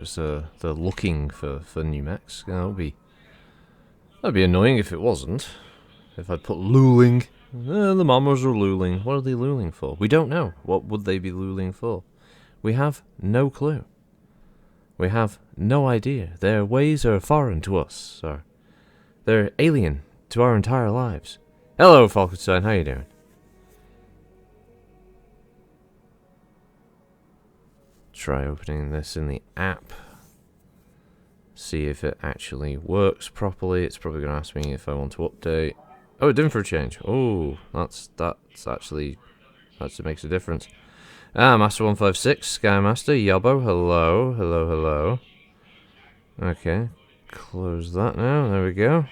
Just they're looking for new mechs. That'd be annoying if it wasn't. If I'd put looling. The Mommas are looling. What are they looling for? We don't know. What would they be looling for? We have no clue. We have no idea. Their ways are foreign to us. They're alien to our entire lives. Hello, Falkenstein. How you doing? Try opening this in the app. See if it actually works properly. It's probably going to ask me if I want to update. Oh, it didn't for a change. Oh, that's actually makes a difference. Master 156, Skymaster, Yobbo, hello. Okay, close that now. There we go.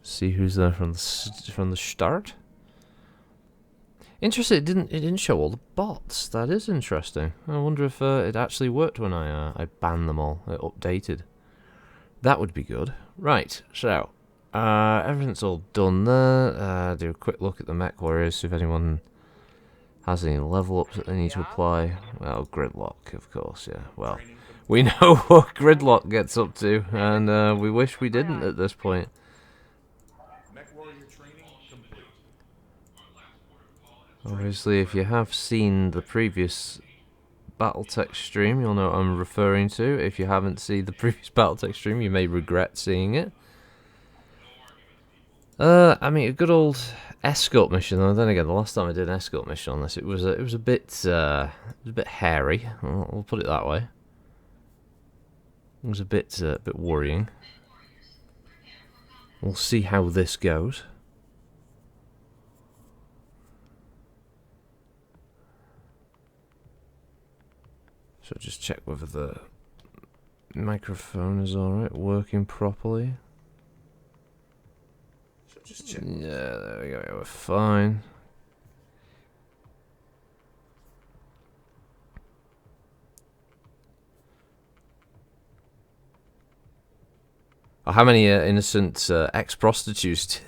See who's there from the start. Interesting. It didn't show all the bots. That is interesting. I wonder if it actually worked when I banned them all. It updated. That would be good. Right. So everything's all done there. Do a quick look at the mech warriors. See if anyone has any level ups that they need to apply. Well, Gridlock, of course. Yeah. Well, we know what Gridlock gets up to, and we wish we didn't at this point. Obviously, if you have seen the previous Battletech stream, you'll know what I'm referring to. If you haven't seen the previous Battletech stream, you may regret seeing it. I mean, a good old escort mission. Though. Then again, the last time I did an escort mission on this, it was a bit hairy. We'll put it that way. It was a bit worrying. We'll see how this goes. So just check whether the microphone is alright, working properly. So just check. Yeah, there we go, we're fine. Oh, how many innocent ex-prostitutes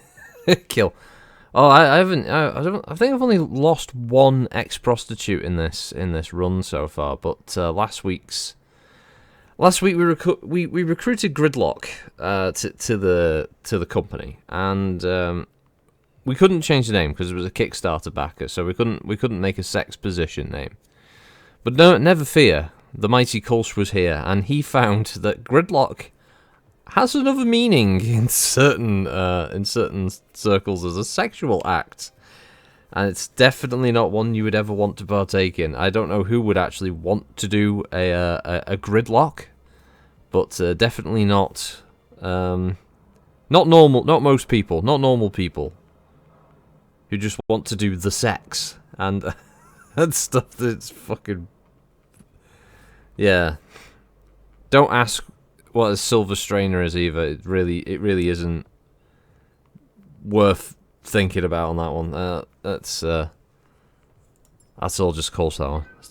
kill? Oh, I haven't. I think I've only lost one ex-prostitute in this run so far. But last week we recruited Gridlock to the company, and we couldn't change the name because it was a Kickstarter backer, so we couldn't make a sex position name. But no, never fear. The mighty Kolsch was here, and he found that Gridlock has another meaning in certain circles as a sexual act, and it's definitely not one you would ever want to partake in. I don't know who would actually want to do a Gridlock, but definitely not normal, not most people, not normal people who just want to do the sex and and stuff that's fucking yeah. Don't ask what a silver strainer is either. It really isn't worth thinking about on that one. That's all just Kolsch, that one. It's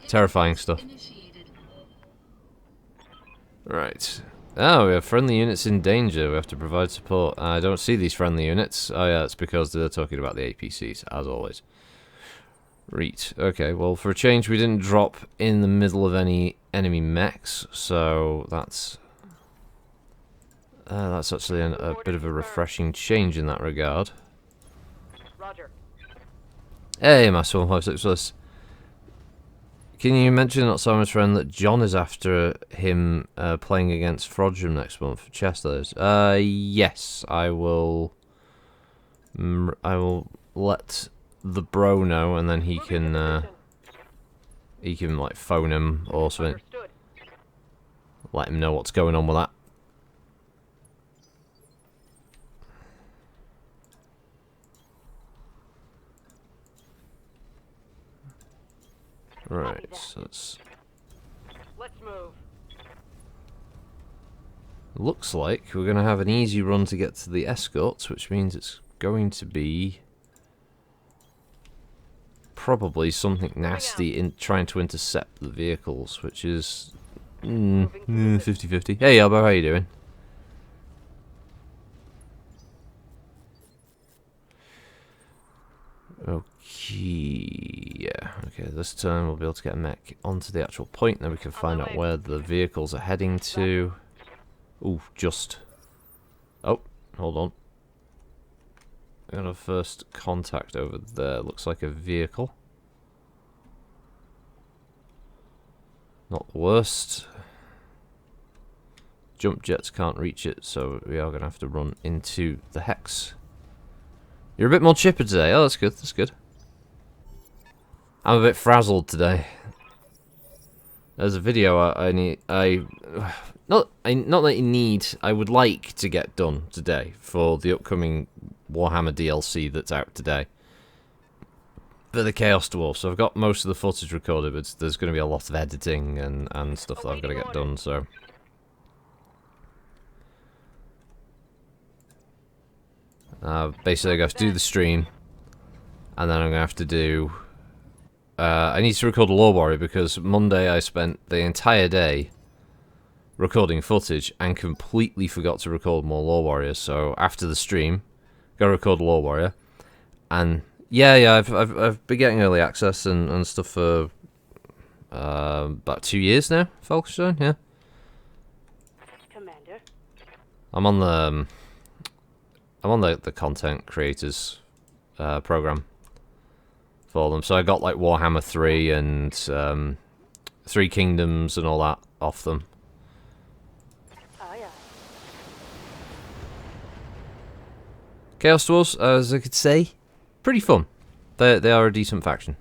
terrifying stuff. Right. Oh, we have friendly units in danger. We have to provide support. I don't see these friendly units. Oh yeah, it's because they're talking about the APCs, as always. Reet. Okay, well, for a change, we didn't drop in the middle of any enemy mechs, so that's actually a bit of a refreshing change in that regard. Roger. Hey, Master 156 with us. Can you mention, not Simon's friend, that John is after him playing against Frodrum next month for chess those? Yes, I will let the bro know, and then he can like phone him or something. Let him know what's going on with that. Right, so let's move. Looks like we're going to have an easy run to get to the escorts, which means it's going to be probably something nasty in trying to intercept the vehicles, which is 50-50. Hey, Elbow, how you doing? Okay, yeah, okay, this turn we'll be able to get a mech onto the actual point, then we can find out where the vehicles are heading to. Ooh, just. Oh, hold on. We got a first contact over there, looks like a vehicle. Not the worst. Jump jets can't reach it, so we are going to have to run into the hex. You're a bit more chipper today. Oh, that's good, that's good. I'm a bit frazzled today. There's a video not that you need, I would like to get done today for the upcoming Warhammer DLC that's out today. For the Chaos Dwarf, so I've got most of the footage recorded, but there's going to be a lot of editing and stuff that I've got to get done, so... basically I have to do the stream, and then I'm going to have to do... I need to record a Lore Warrior, because Monday I spent the entire day recording footage, and completely forgot to record more Lore Warriors, so after the stream, got to record a Lore Warrior, and... Yeah, I've been getting early access and stuff for about 2 years now. Falkenstein, yeah. Commander. I'm on the content creators program for them. So I got like Warhammer 3 and 3 Kingdoms and all that off them. Oh yeah. Chaos Dwarves, as I could say. Pretty fun. They are a decent faction.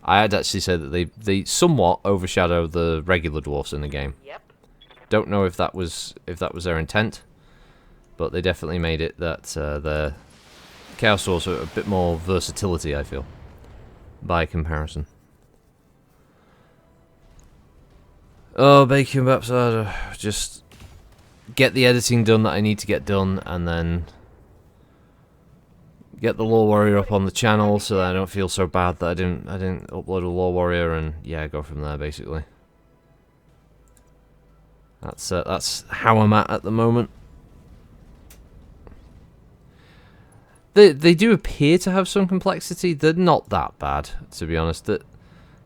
I had actually said that they somewhat overshadow the regular dwarfs in the game. Yep. Don't know if that was their intent, but they definitely made it that the Chaos Dwarfs are a bit more versatility, I feel, by comparison. Oh, bacon baptized. Just get the editing done that I need to get done, and then get the Lore Warrior up on the channel so that I don't feel so bad that I didn't upload a Lore Warrior, and yeah, go from there basically. That's how I'm at the moment. They do appear to have some complexity. They're not that bad, to be honest. That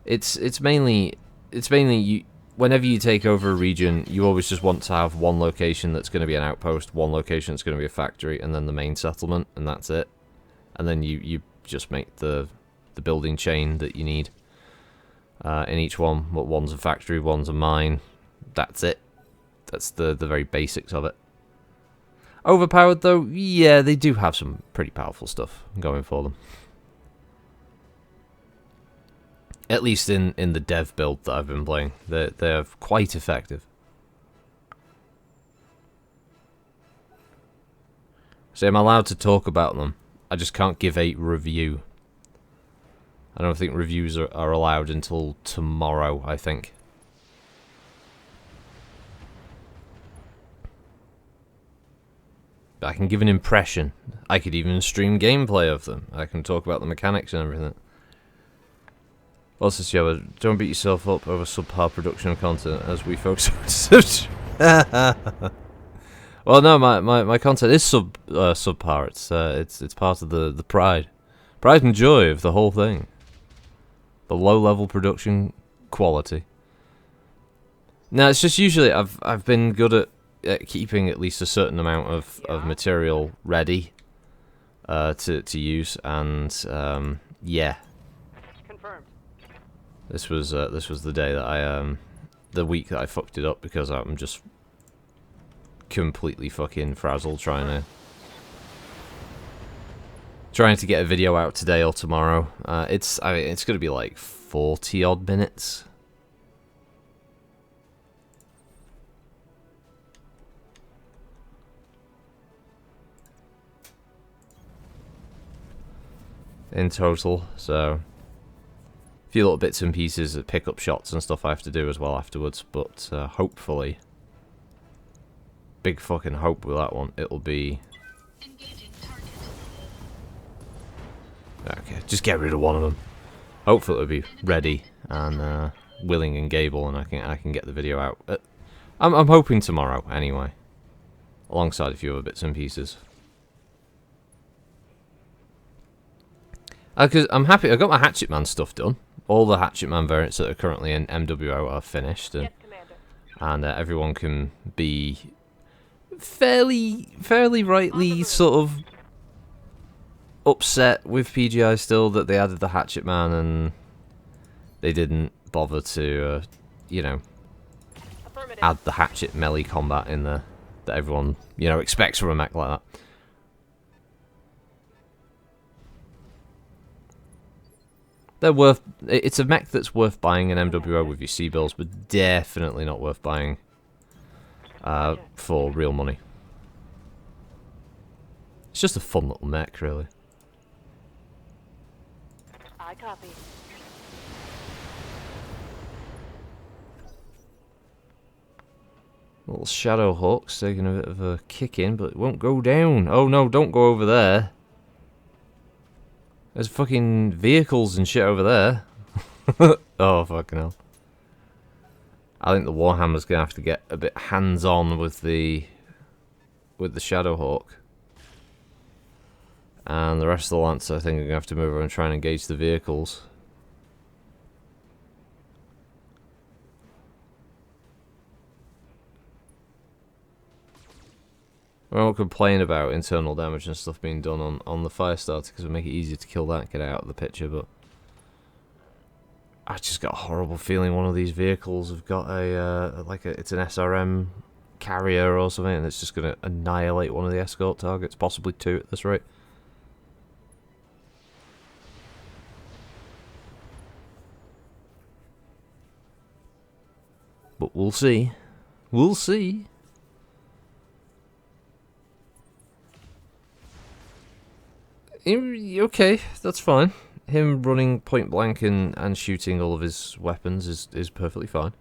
it's mainly you. Whenever you take over a region, you always just want to have one location that's going to be an outpost, one location that's going to be a factory, and then the main settlement, and that's it. And then you just make the building chain that you need in each one. But one's a factory, one's a mine. That's it. That's the very basics of it. Overpowered though, yeah, they do have some pretty powerful stuff going for them. At least in the dev build that I've been playing, they're quite effective. So I'm allowed to talk about them. I just can't give a review. I don't think reviews are allowed until tomorrow, I think. I can give an impression. I could even stream gameplay of them. I can talk about the mechanics and everything. What's this, Jabba? Don't beat yourself up over subpar production content as we focus on... Well, no, my content is subpar. It's part of the pride and joy of the whole thing. The low level production quality. Now it's just usually I've been good at keeping at least a certain amount of material ready to use, and yeah. Confirmed. This was the day that the week that I fucked it up, because I'm just completely fucking frazzled trying to get a video out today or tomorrow. It's gonna be like 40 odd minutes. In total, so a few little bits and pieces of pick-up shots and stuff I have to do as well afterwards, but hopefully, big fucking hope with that one, it'll be... Okay, just get rid of one of them. Hopefully it'll be ready and willing and Gable, and I can get the video out. I'm hoping tomorrow anyway, alongside a few other bits and pieces. Because I'm happy. I got my Hatchet Man stuff done. All the Hatchet Man variants that are currently in MWO are finished, Yes, Commander. and everyone can be fairly rightly sort of upset with PGI still that they added the Hatchet Man and they didn't bother to, you know, Affirmative. add the Hatchet melee combat in there that everyone, you know, expects from a mech like that. They're worth. It's a mech that's worth buying in MWO with your C-bills, but definitely not worth buying for real money. It's just a fun little mech, really. I copy. Little Shadow Hawk's taking a bit of a kick in, but it won't go down. Oh no, don't go over there. There's fucking vehicles and shit over there. Oh, fucking hell. I think the Warhammer's gonna have to get a bit hands-on with the Shadowhawk. And the rest of the Lance, I think, are gonna have to move over and try and engage the vehicles. I won't complain about internal damage and stuff being done on the Firestarter because it would make it easier to kill that and get it out of the picture, but I just got a horrible feeling one of these vehicles have got it's an SRM carrier or something and it's just going to annihilate one of the escort targets, possibly two at this rate. But we'll see. We'll see. Okay, that's fine. Him running point blank and shooting all of his weapons is perfectly fine.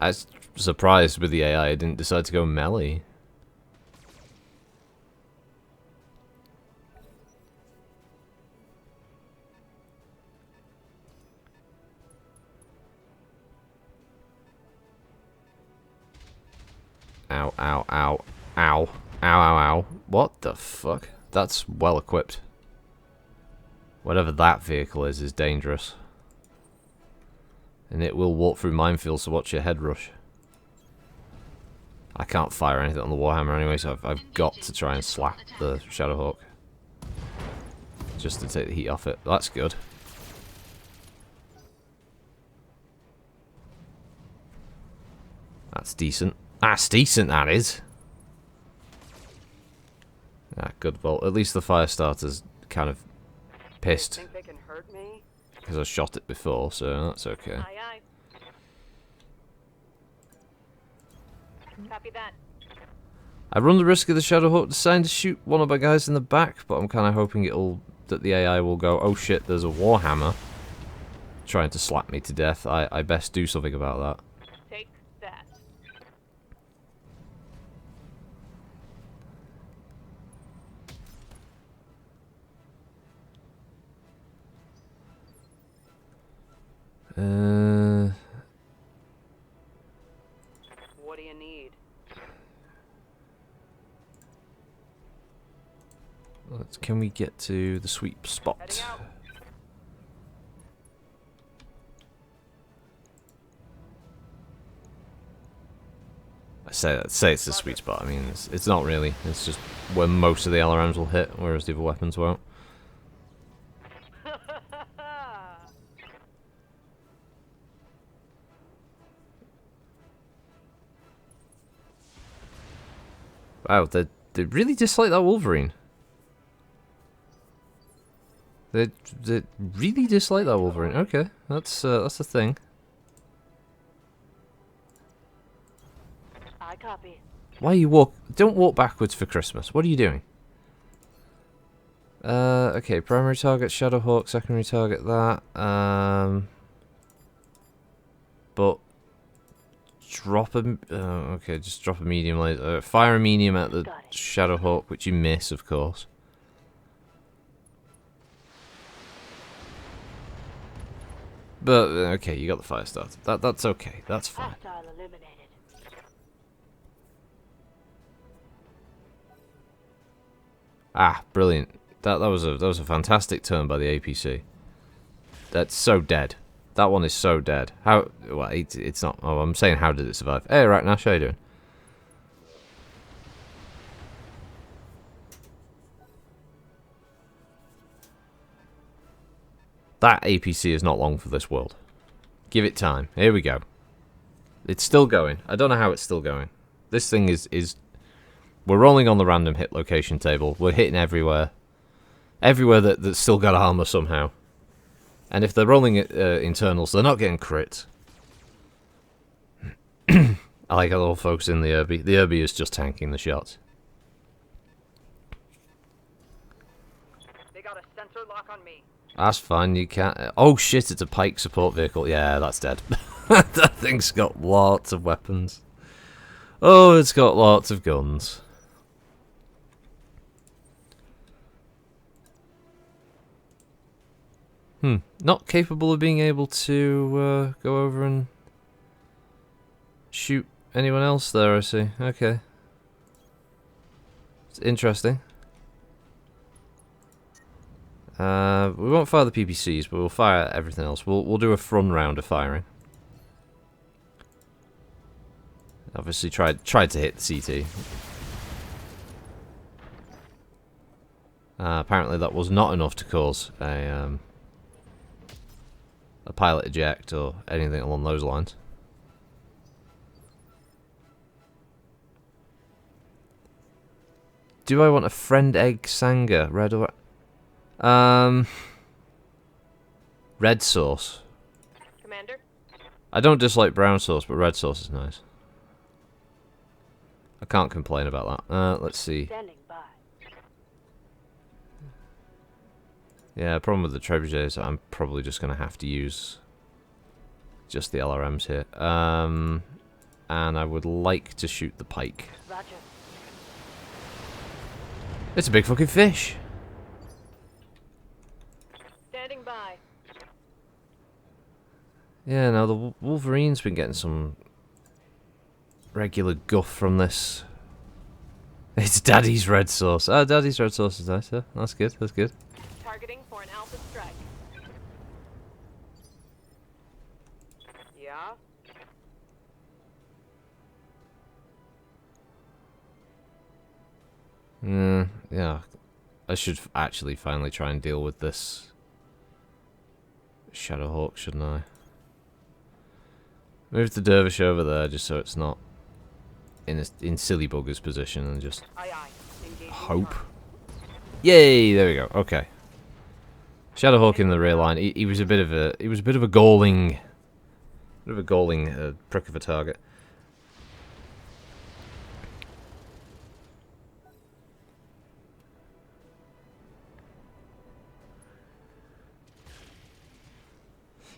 I was surprised with the AI it didn't decide to go melee. Ow, ow, ow, ow, ow, ow, ow. What the fuck? That's well equipped. Whatever that vehicle is dangerous. And it will walk through minefields, so watch your head rush. I can't fire anything on the Warhammer anyway, so I've got to try and slap the Shadowhawk. Just to take the heat off it. That's good. That's decent. That's decent, that is. Ah, good. Well, at least the Firestarter's kind of pissed. Think they can hurt me? Because I shot it before, so that's okay. Aye, aye. Copy that. I run the risk of the Shadowhawk deciding to shoot one of my guys in the back, but I'm kind of hoping that the AI will go, oh shit, there's a Warhammer trying to slap me to death. I best do something about that. Take that. What do you need? Can we get to the sweet spot? Heading out. I say it's the sweet spot. I mean, it's not really. It's just where most of the LRMs will hit, whereas the other weapons won't. Wow, they really dislike that Wolverine. They really dislike that Wolverine. Okay, that's a thing. I copy. Why you don't walk backwards for Christmas. What are you doing? Okay, primary target Shadowhawk, secondary target that. But drop a okay, just drop a medium laser. Fire a medium at the Shadowhawk, which you miss, of course. But okay, you got the Firestarter. That's okay. That's fine. Hostile eliminated. Ah, brilliant. That was a fantastic turn by the APC. That's so dead. That one is so dead. How? Well, it's not. Oh, I'm saying how did it survive? Hey, right, Nash, how you doing? That APC is not long for this world. Give it time. Here we go. It's still going. I don't know how it's still going. This thing is... We're rolling on the random hit location table. We're hitting everywhere. Everywhere that's still got armor somehow. And if they're rolling internals, they're not getting crit. I like a little focus in the Irby. The Irby is just tanking the shots. They got a sensor lock on me. That's fine, you can't... Oh shit, it's a pike support vehicle. Yeah, that's dead. That thing's got lots of weapons. Oh, it's got lots of guns. Not capable of being able to go over and shoot anyone else there, I see. Okay. It's interesting. We won't fire the PPCs, but we'll fire everything else. We'll do a front round of firing. Obviously tried to hit the CT. Apparently that was not enough to cause a pilot eject or anything along those lines. Do I want a friend egg Sanga? Red or... red sauce. Commander? I don't dislike brown sauce, but red sauce is nice. I can't complain about that. Let's see. Standing by. Yeah, problem with the trebuchets is I'm probably just going to have to use just the LRMs here. And I would like to shoot the pike. Roger. It's a big fucking fish. Standing by. Yeah, now the Wolverine's been getting some regular guff from this. It's Daddy's red sauce. Oh, Daddy's red sauce is nice, yeah. That's good, that's good. Targeting for an alpha strike. Yeah? Yeah. I should actually finally try and deal with this Shadowhawk, shouldn't I? Move the Dervish over there just so it's not in silly bugger's position and just Aye, aye. Engaging hope. target. Yay! There we go. Okay. Shadowhawk in the rear line. He was a bit of a galling prick of a target.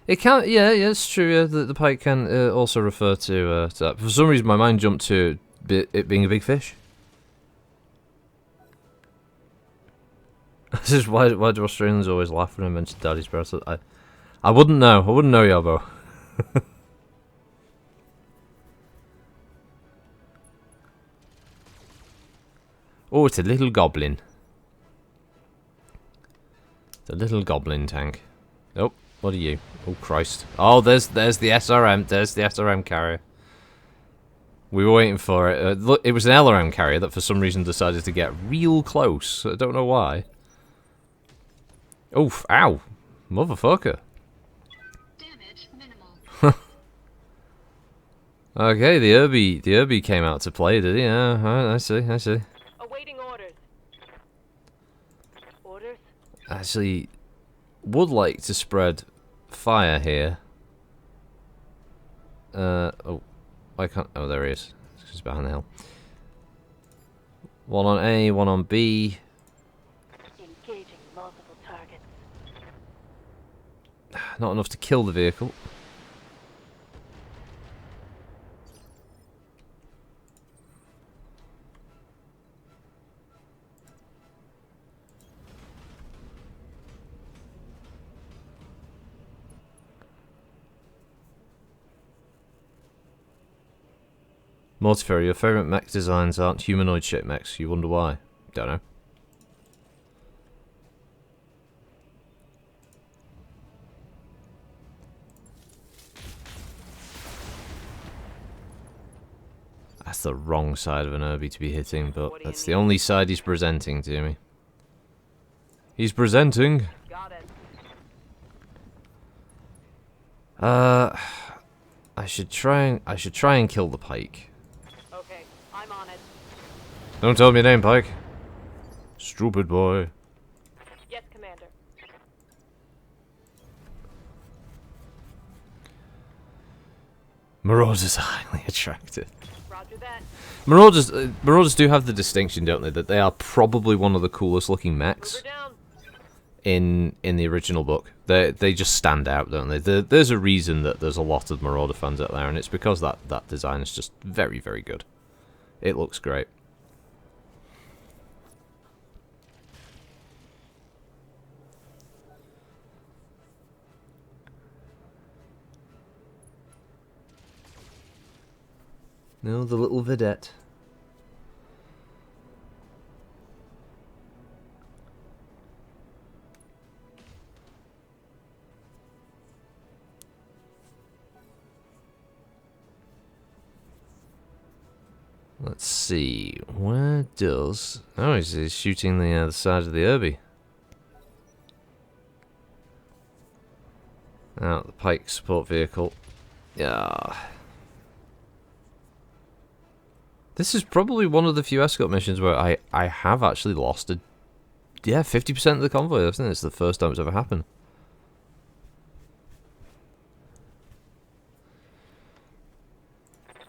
It can, yeah, it's true. Yeah, the pike can also refer to that. For some reason, my mind jumped to it being a big fish. This is why do Australians always laugh when I mention Daddy's breath? I wouldn't know. I wouldn't know, Yabo. Oh, it's a little goblin. It's a little goblin tank. Oh, what are you? Oh Christ! Oh, there's the SRM. There's the SRM carrier. We were waiting for it. Look, it was an LRM carrier that for some reason decided to get real close. I don't know why. Oof! Ow! Motherfucker! Damage minimal. Okay, the Irby came out to play, did he? Yeah, alright, I see. Awaiting orders. Orders? Actually, would like to spread fire here. Oh, I can't. Oh, there he is. He's behind the hill. One on A, one on B. Engaging multiple targets. Not enough to kill the vehicle. Mortifer, your favourite mech designs aren't humanoid shaped mechs. You wonder why? Don't know. That's the wrong side of an Irby to be hitting, but What do you that's the need? only side he's presenting to me. He's presenting. Got it. I should try and kill the pike. Okay, I'm on it. Don't tell me your name, Pike. Stupid boy. Yes, Commander. Marauders are highly attractive. Roger that. Marauders do have the distinction, don't they, that they are probably one of the coolest looking Move mechs her down. in the original book. They just stand out, don't they? There's a reason that there's a lot of Marauder fans out there, and it's because that design is just very, very good. It looks great. No, the little vedette. Let's see, where does... Oh, he's shooting the side of the Irby. Out the pike support vehicle. Yeah. This is probably one of the few escort missions where I have actually lost 50% of the convoy. I think it's the first time it's ever happened.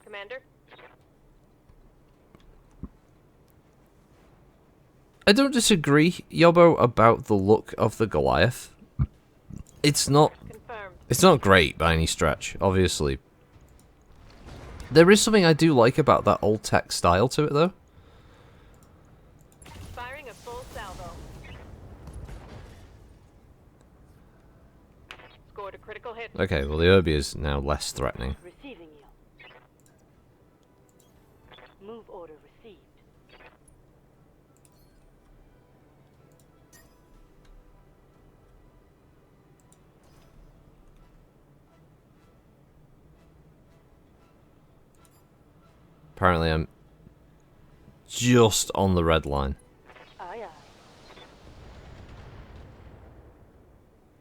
Commander? I don't disagree, Yobbo, about the look of the Goliath. It's not great by any stretch, obviously. There is something I do like about that old tech style to it, though. Firing a full salvo. Scored a critical hit. Okay, well the Irby is now less threatening. Receiving you. Move order received. Apparently I'm just on the red line. Aye, aye.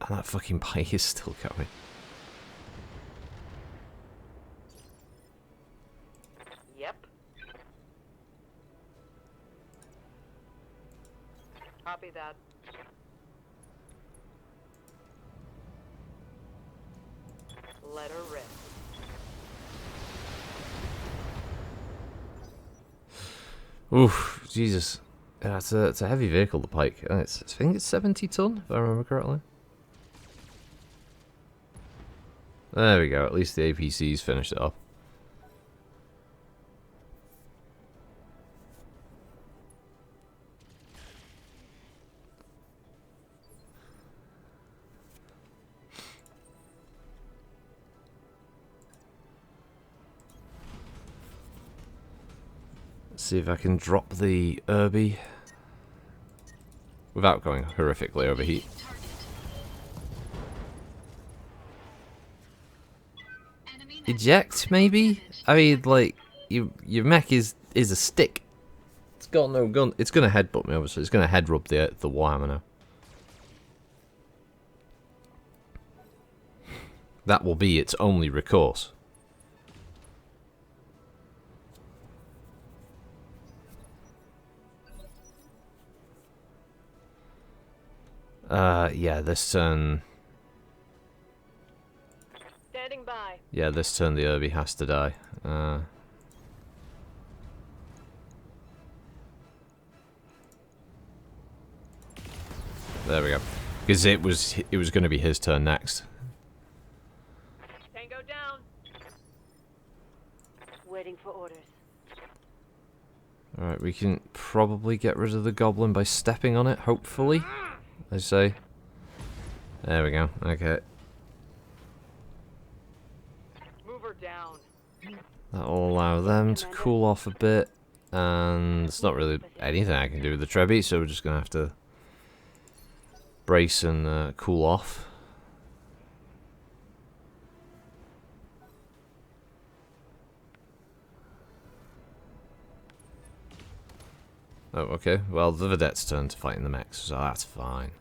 And that fucking pike is still going. Yep. Copy that. Let her rip. Oof, Jesus. Yeah, it's a heavy vehicle, the pike. I think it's 70 ton, if I remember correctly. There we go, at least the APC's finished it up. See if I can drop the Irby without going horrifically overheat. Eject, maybe? I mean, like, your mech is a stick. It's got no gun. It's gonna headbutt me, obviously. It's gonna head rub the Warhammer now. That will be its only recourse. Yeah, this turn... Standing by. Yeah, this turn the Irby has to die. There we go. Because it was going to be his turn next. Tango down. Waiting for orders. Alright, we can probably get rid of the goblin by stepping on it, hopefully. I say. There we go, okay. Move her down. That'll allow them to cool off a bit. And there's not really anything I can do with the Trebby, so we're just going to have to brace and cool off. Oh, okay. Well, the vedette's turn to fighting the mechs, so that's fine.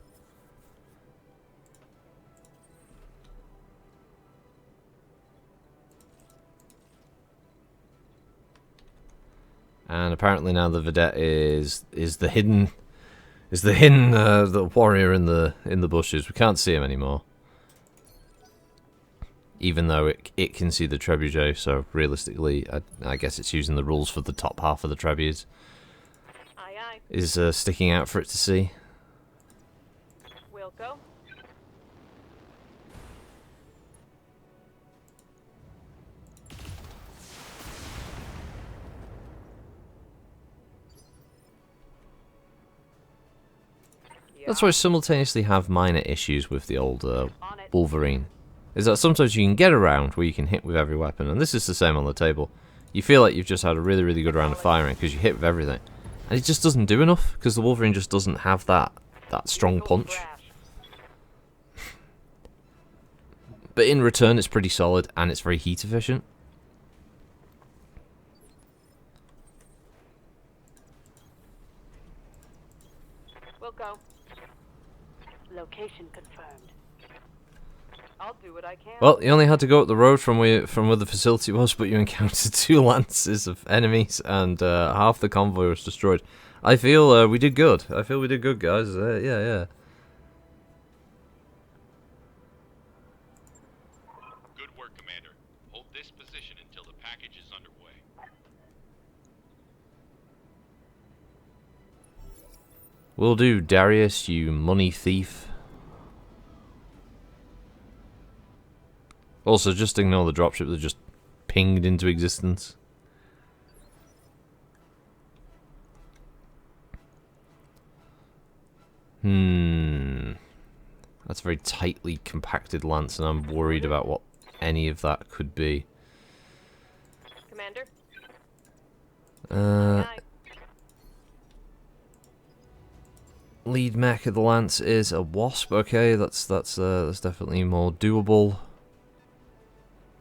And apparently now the vedette is the hidden the warrior in the bushes. We can't see him anymore. Even though it can see the trebuchet, so realistically, I guess it's using the rules for the top half of the trebuchet. Aye, aye. Is sticking out for it to see. We'll go. That's why I simultaneously have minor issues with the old On it. Wolverine. Is that sometimes you can get around where you can hit with every weapon, and this is the same on the table. You feel like you've just had a really, really good round of firing because you hit with everything. And it just doesn't do enough, because the Wolverine just doesn't have that strong punch. But in return, it's pretty solid, and it's very heat efficient. We'll go. Location confirmed. I'll do what I can. Well, you only had to go up the road from where the facility was, but you encountered 2 lances of enemies, and half the convoy was destroyed. I feel we did good. I feel we did good, guys. Yeah. Good work, Commander. Hold this position until the package is underway. Will do, Darius, you money thief. Also, just ignore the dropship that just pinged into existence. That's a very tightly compacted lance, and I'm worried about what any of that could be. Commander. Uh, lead mech of the lance is a wasp. Okay, that's definitely more doable.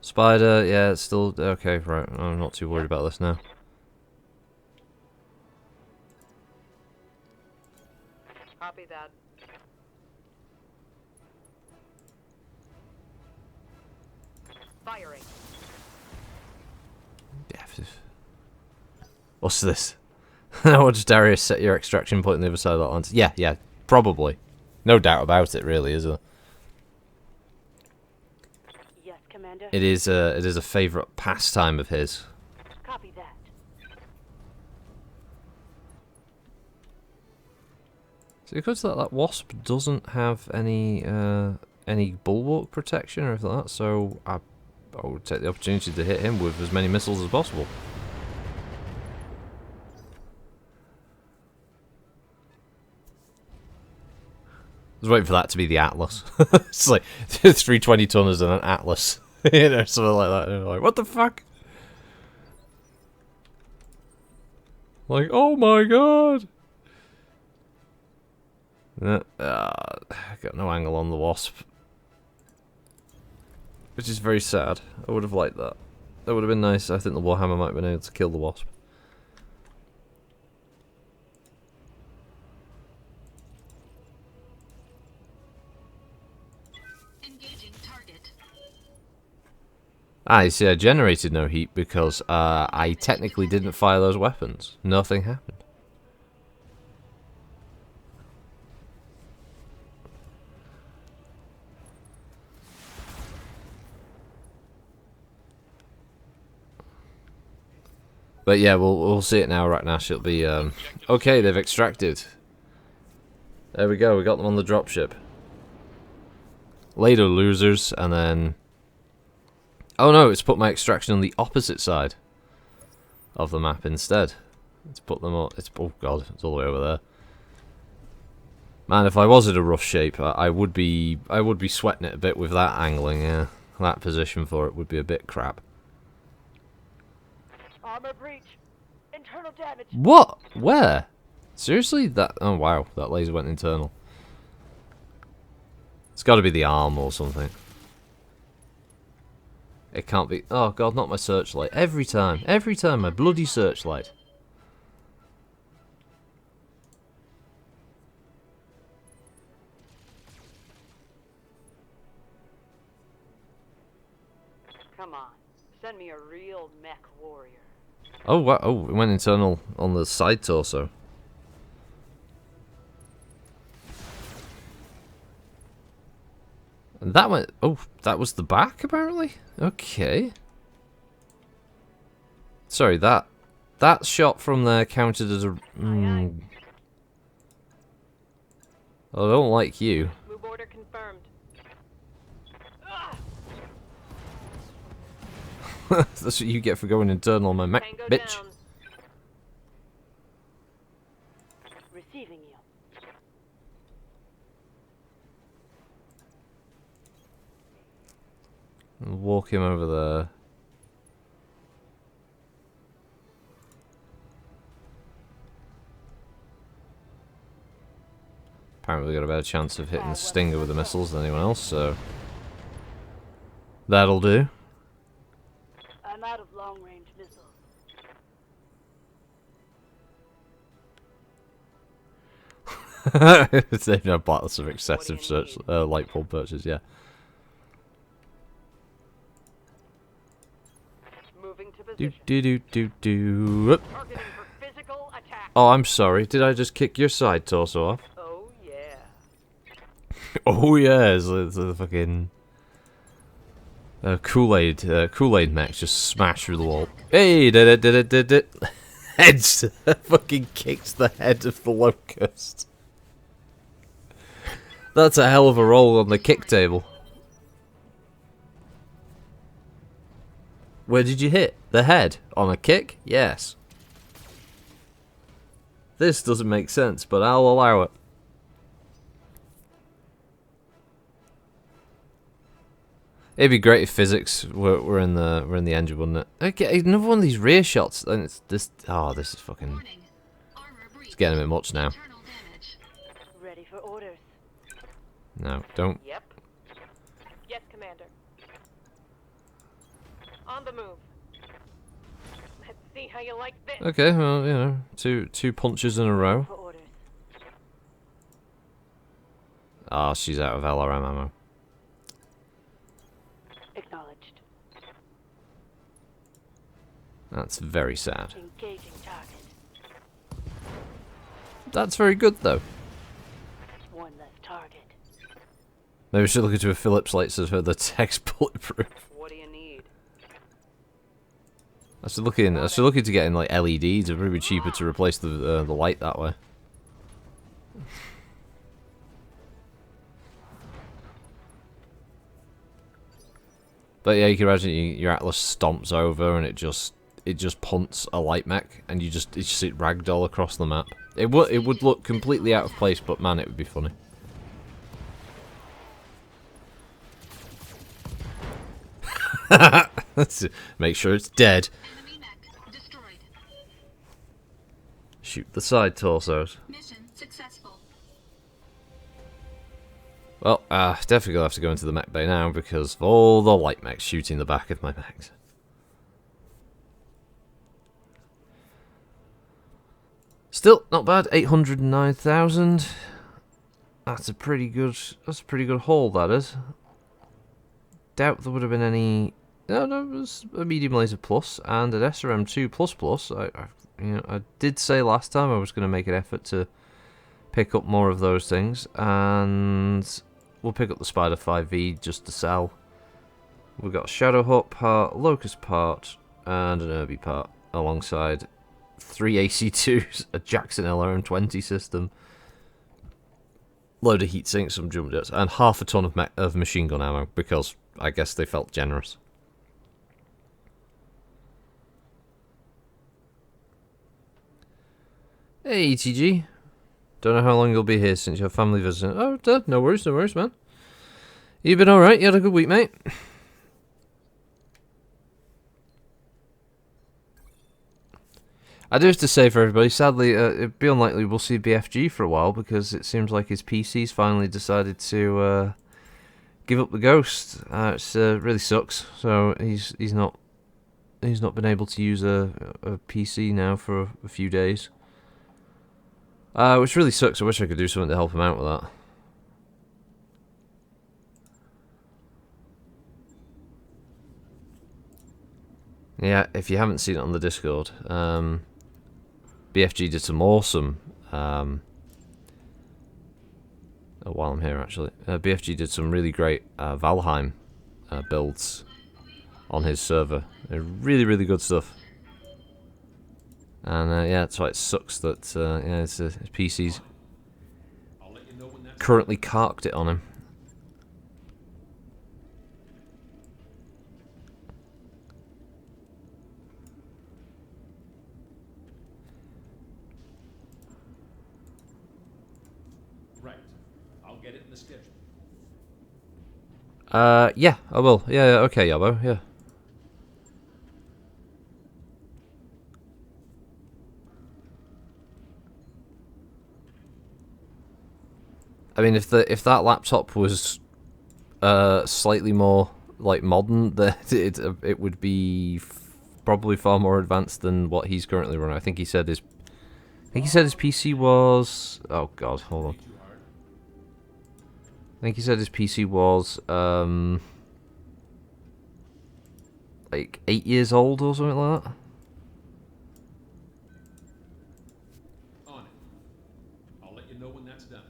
Spider, yeah, it's still okay. Right, I'm not too worried about this now. Copy that. Firing. Yeah. What's this? Watch Darius set your extraction point on the other side of that lance. Yeah, probably. No doubt about it, really, is there? Yes, Commander. It is a favourite pastime of his. Copy that. So because that wasp doesn't have any bulwark protection or anything like that, so I would take the opportunity to hit him with as many missiles as possible. I was waiting for that to be the Atlas. It's like 3 20-tonners and an Atlas, you know, something like that. And like, what the fuck? Like, oh my god! Got no angle on the wasp, which is very sad. I would have liked that. That would have been nice. I think the Warhammer might have been able to kill the wasp. Engaging target. Ah, you see, I generated no heat because I technically didn't fire those weapons. Nothing happened. But yeah, we'll see it now. Right now, she'll be okay. They've extracted. There we go. We got them on the dropship. Later, losers, and then. Oh no! It's put my extraction on the opposite side of the map instead. It's put them all. It's oh god! It's all the way over there. Man, if I was in a rough shape, I would be sweating it a bit with that angling. Yeah, that position for it would be a bit crap. Armor breach. Internal damage. What? Where? Seriously? That? Oh wow! That laser went internal. It's got to be the arm or something. It can't be. Oh god! Not my searchlight. Every time, my bloody searchlight. Find me a real mech warrior. Oh, wow. Oh, it went internal on the side torso. And that went... Oh, that was the back, apparently? Okay. Sorry, that shot from there counted as a... I don't like you. Move order confirmed. That's what you get for going internal on my mech, Tango bitch. down. Receiving you. Walk him over there. Apparently got a better chance of hitting the stinger with the missiles than anyone else, so... That'll do. I'm out of long-range missiles. They've no battles of excessive search, light bulb purchase, yeah. Moving to Do position. do do do do. Targeting for physical attack. Oh, I'm sorry. Did I just kick your side torso off? Oh yeah. Oh yeah, it's the fucking Kool-Aid mechs just smash through the wall. Hey, did it. Heads fucking kicked the head of the locust. That's a hell of a roll on the kick table. Where did you hit? The head? On a kick? Yes. This doesn't make sense, but I'll allow it. It'd be great if physics were in the engine, wouldn't it? Okay, another one of these rear shots, and it's this. Oh, this is fucking. Warning. Armor breach. It's getting a bit much now. Internal damage. Ready for orders. No, don't. Yep. Yes, Commander. On the move. Let's see how you like this. Okay, well, you know, two punches in a row. For orders. Ah, she's out of LRM ammo. Acknowledged. That's very sad. Engaging target. That's very good though. One less target. Maybe we should look into a Phillips light so the text bulletproof. What do you need? I should look into getting like LEDs. It'd probably be cheaper to replace the light that way. But yeah, you can imagine your Atlas stomps over and it just punts a light mech, and you just it ragdoll across the map. It would look completely out of place, but man, it would be funny. Make sure it's dead. Enemy mech destroyed. Shoot the side torsos. Mission successful. Well, definitely gonna have to go into the mech bay now because of all the light mechs shooting the back of my mechs. Still not bad. 809,000. That's a pretty good. That's a pretty good haul. That is. Doubt there would have been any. No, it was a medium laser plus and an SRM2 plus. I did say last time I was going to make an effort to pick up more of those things, and we'll pick up the Spider 5V just to sell. We've got a Shadowhawk part, Locust part, and an Irby part, alongside 3 AC2s, a Jackson LRM20 system, load of heat sinks, some jump jets, and half a ton of machine gun ammo, because I guess they felt generous. Hey, ETG. Don't know how long you'll be here since your family visiting. Oh, no worries, man. You been alright? You had a good week, mate? I do have to say for everybody, sadly, it'd be unlikely we'll see BFG for a while because it seems like his PC's finally decided to give up the ghost. It really sucks. So he's not been able to use a PC now for a few days. Which really sucks. I wish I could do something to help him out with that. Yeah, if you haven't seen it on the Discord, BFG did some awesome. While I'm here, actually, BFG did some really great Valheim builds on his server. They're really, really good stuff. And yeah, that's why it sucks that yeah, his PC's currently carked it on him. Right. I'll get it in the schedule. Yeah, I will. Yeah, okay, Yabo, yeah. I mean, if that laptop was slightly more like modern, that it would be probably far more advanced than what he's currently running. I think he said his PC was, oh god, hold on. I think he said his PC was like 8 years old or something like that. On it. I'll let you know when that's done.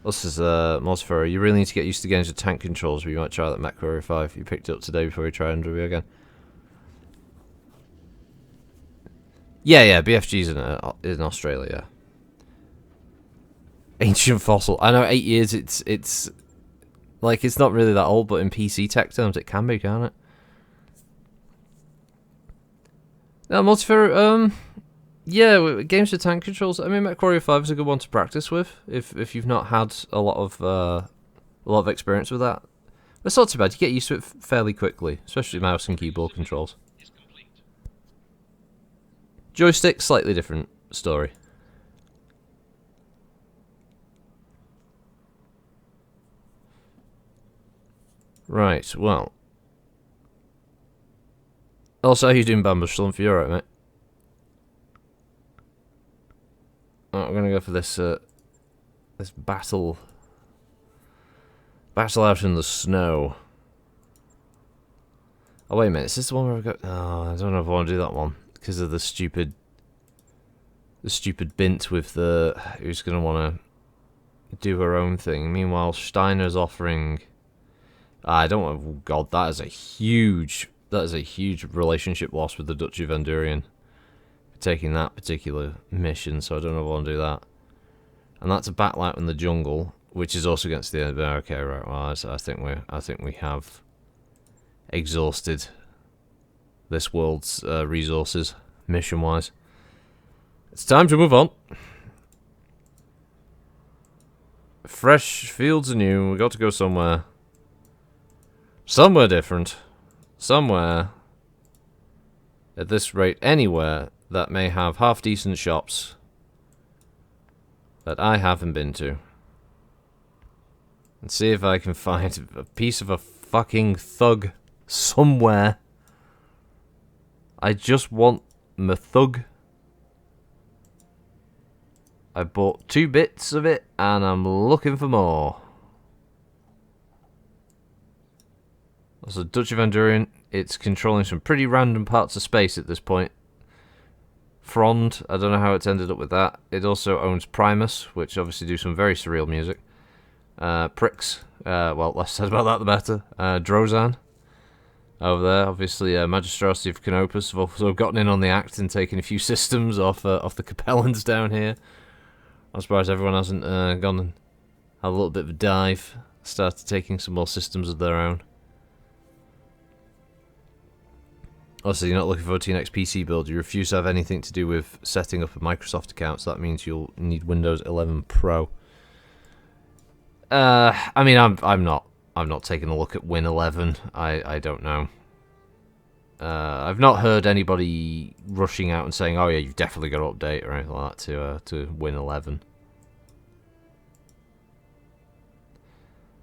This is Mosfera. You really need to get used to games with tank controls, but you might try that Mech Warrior 5 you picked up today before you try NW again. Yeah, BFG's in Australia, yeah. Ancient fossil. I know 8 years, it's like, it's not really that old, but in PC tech terms it can be, can't it? Now, Multifair, yeah, games with tank controls. I mean, Mech Warrior 5 is a good one to practice with if you've not had a lot of experience with that. It's not too bad. You get used to it fairly quickly, especially mouse and keyboard controls. Joystick, slightly different story. Right, well. Also, how you doing, Bamboo Slump? You alright, mate? Oh, I'm gonna go for this this battle out in the snow. Oh wait a minute, is this the one where I've got? Oh, I don't know if I want to do that one because of the stupid bint with the who's gonna want to do her own thing. Meanwhile, Steiner's offering. I don't want. Oh God, that is a huge relationship loss with the Duchy of Endurian. Taking that particular mission, so I don't know if I want to do that. And that's a battle out in the jungle, which is also against the enemy. Okay, right. Well, I think we have exhausted this world's resources, mission-wise. It's time to move on. Fresh fields anew. We got to go somewhere. Somewhere different. Somewhere. At this rate, anywhere that may have half-decent shops that I haven't been to. And see if I can find a piece of a fucking thug somewhere. I just want my thug. I bought 2 bits of it, and I'm looking for more. Also, Duchy of Endurian, it's controlling some pretty random parts of space at this point. Frond, I don't know how it's ended up with that. It also owns Primus, which obviously do some very surreal music. Pricks, well, less said about that the better. Drozan, over there, obviously Magistrosity of Canopus have also gotten in on the act and taken a few systems off the Capellans down here. I'm surprised everyone hasn't gone and had a little bit of a dive, started taking some more systems of their own. Also, you're not looking for a next PC build. You refuse to have anything to do with setting up a Microsoft account, so that means you'll need Windows 11 Pro. I mean, I'm not taking a look at Win 11. I don't know. I've not heard anybody rushing out and saying, "Oh yeah, you've definitely got to update" or anything like that to Win 11.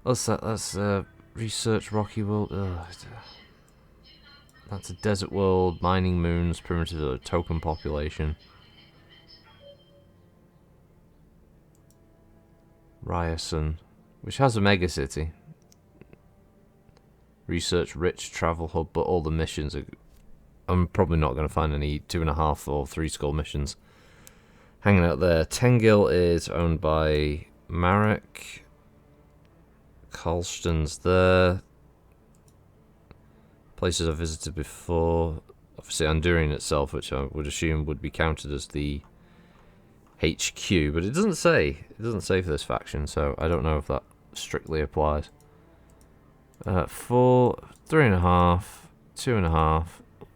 What's that? That's Research Rocky World. That's a desert world, mining moons, primitive token population. Ryerson, which has a megacity. research-rich travel hub, but all the missions are... I'm probably not going to find any 2.5 or 3 skull missions hanging out there. Tengil is owned by Marek. Karlsten's there. Places I visited before. Obviously Andurian itself, which I would assume would be counted as the HQ, but it doesn't say. It doesn't say for this faction, so I don't know if that strictly applies. 4, 3.5, 2.5,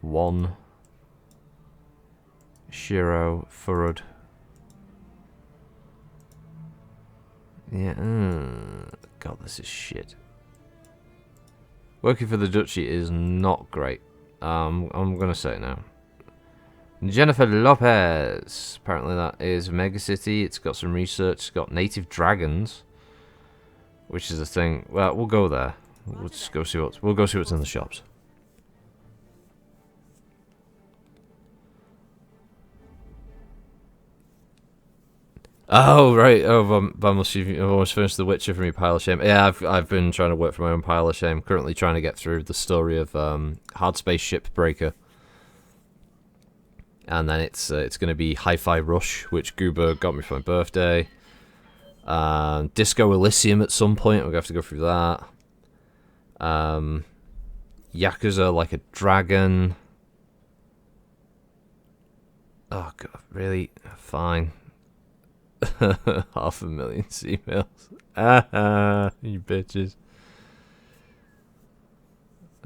1. Shiro, Furud. Yeah, God, this is shit. Working for the Duchy is not great. I'm gonna say it now. Jennifer Lopez. Apparently that is Megacity. It's got some research. It's got native dragons, which is a thing. Well, we'll go there. We'll just go see what's in the shops. Oh right. Oh, Bumblebee, you've almost finished The Witcher from your pile of shame. Yeah, I've been trying to work for my own pile of shame. Currently trying to get through the story of Hard Space Shipbreaker, and then it's going to be Hi-Fi Rush, which Goober got me for my birthday. Disco Elysium at some point. We're gonna have to go through that. Yakuza Like a Dragon. Oh god, really? Fine. 500,000 emails. You bitches.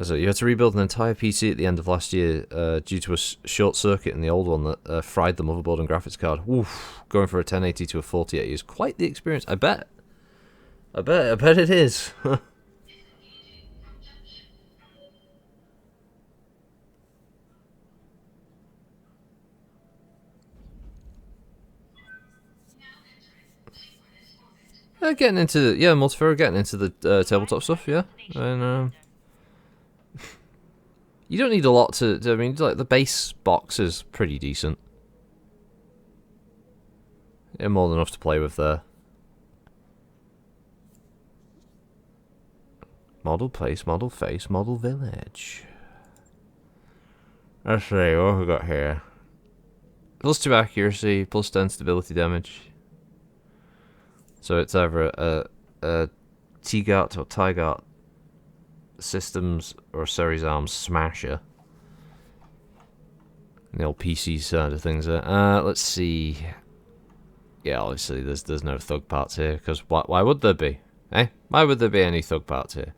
So you had to rebuild an entire PC at the end of last year due to a short circuit in the old one that fried the motherboard and graphics card. Oof, going for a 1080 to a 4080 is quite the experience. I bet it is. Getting into multiplayer, getting into the tabletop stuff, yeah, and you don't need a lot to. I mean, like the base box is pretty decent. Yeah, more than enough to play with there. Model place, model face, model village. Let's see what have we got here. +2 accuracy, +10 stability damage. So it's either a T-Gart or Tigart systems or Series Arms smasher. The old PC side of things there. Let's see. Yeah, obviously there's no thug parts here, because why would there be? Eh? Why would there be any thug parts here?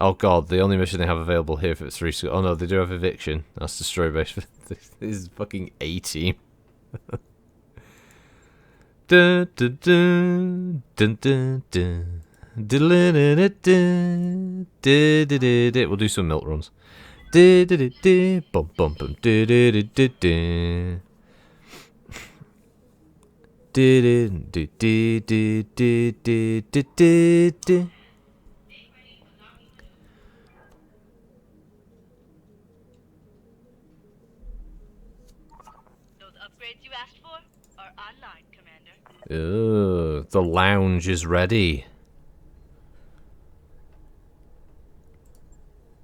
Oh god, the only mission they have available here for 3... Oh no, they do have eviction. That's destroy base. This is fucking A-team. Dun dun dun dun dun dun. We'll do some milk runs. Bum bum bum. You asked for are online, Commander. The lounge is ready.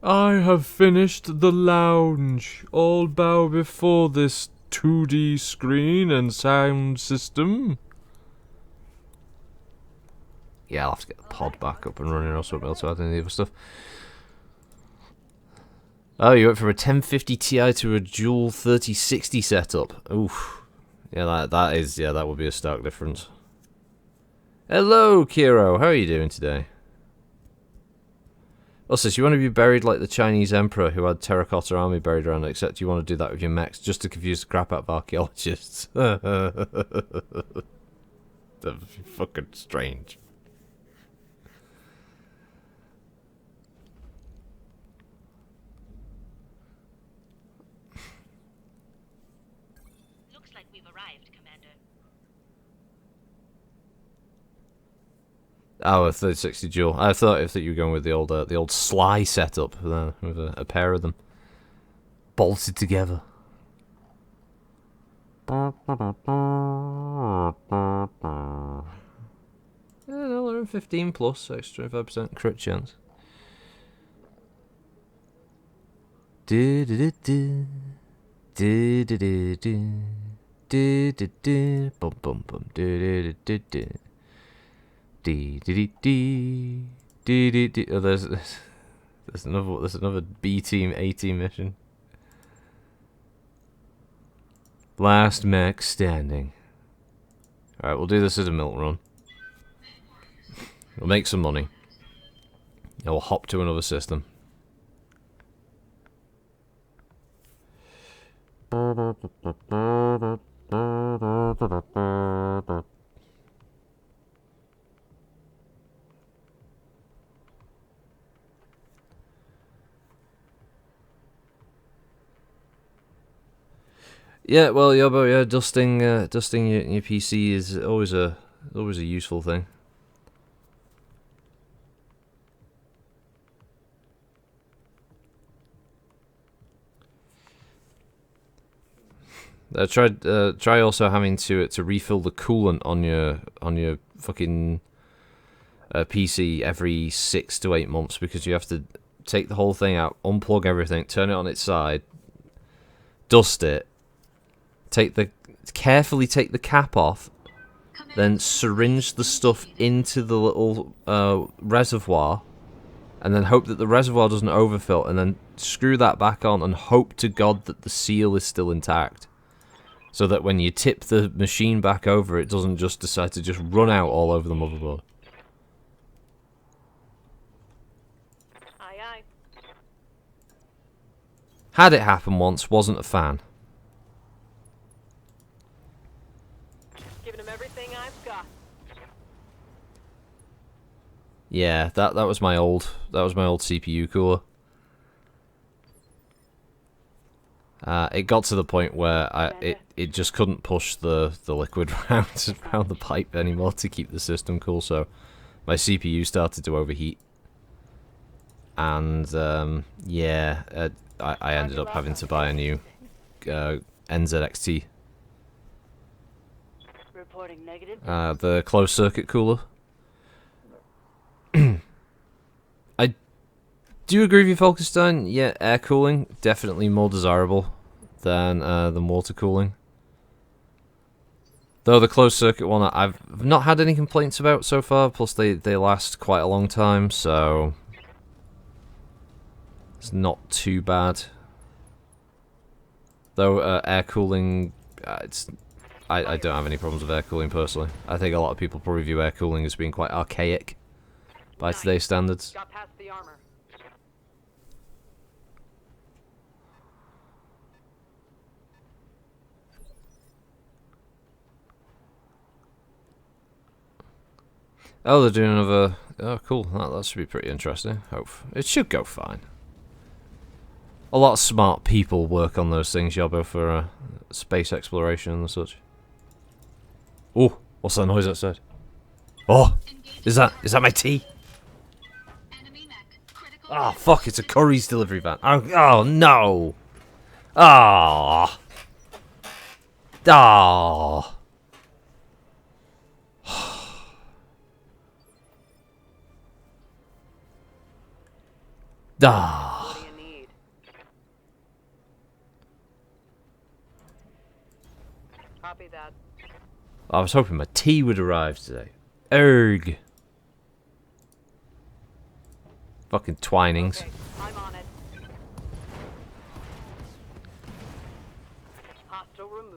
I have finished the lounge. All bow before this 2D screen and sound system. Yeah, I'll have to get the pod back up and running or something else to add any of the other stuff. Oh, you went from a 1050 Ti to a dual 3060 setup. Oof. Yeah, that would be a stark difference. Hello, Kiro. How are you doing today? Also, so you want to be buried like the Chinese emperor who had terracotta army buried around, except you want to do that with your mechs just to confuse the crap out of archaeologists. That'd be fucking strange. Looks like we've arrived, Commander. Oh, a 3060 dual. I thought you were going with the old Sly setup with a pair of them bolted together. No, they're in 15 plus, extra 25% crit chance. Do do do do. Do do do do. Do do do. Bum bum bum. Do do do do. Do do do. Do do do. Oh, there's another B team, A team mission. Last mech standing. Alright, we'll do this as a milk run. We'll make some money. And we'll hop to another system. Yeah, well, Yobo, yeah, dusting your PC is always a useful thing. Try also having to refill the coolant on your fucking PC every 6 to 8 months, because you have to take the whole thing out, unplug everything, turn it on its side, dust it, carefully take the cap off, then syringe the stuff into the little reservoir, and then hope that the reservoir doesn't overfill, and then screw that back on and hope to God that the seal is still intact. So that when you tip the machine back over, it doesn't just decide to just run out all over the motherboard. Aye, aye. Had it happen once, wasn't a fan. Giving him everything I've got. Yeah, that was my old CPU cooler. It got to the point where it just couldn't push the liquid around the pipe anymore to keep the system cool, so my CPU started to overheat. And yeah, I ended up having to buy a new NZXT. Reporting negative. The closed circuit cooler. I do agree with you, Falkenstein. Yeah, air cooling definitely more desirable than water cooling. Though the closed circuit one I've not had any complaints about so far. Plus they last quite a long time, so it's not too bad. Though air cooling, I don't have any problems with air cooling personally. I think a lot of people probably view air cooling as being quite archaic by today's standards. Got past the armor. Oh, they're doing another. Oh, cool. That should be pretty interesting. Hope it should go fine. A lot of smart people work on those things, Yobbo, for space exploration and such. Oh, what's that noise outside? Oh, is that my tea? Enemy mech. Critical. Oh, fuck! It's a Curry's delivery van. Oh no! Ah! Ah! Ah! What do you need? Copy that. I was hoping my tea would arrive today. Erg! Fucking twinings. Okay, I'm on it. Hostile removed.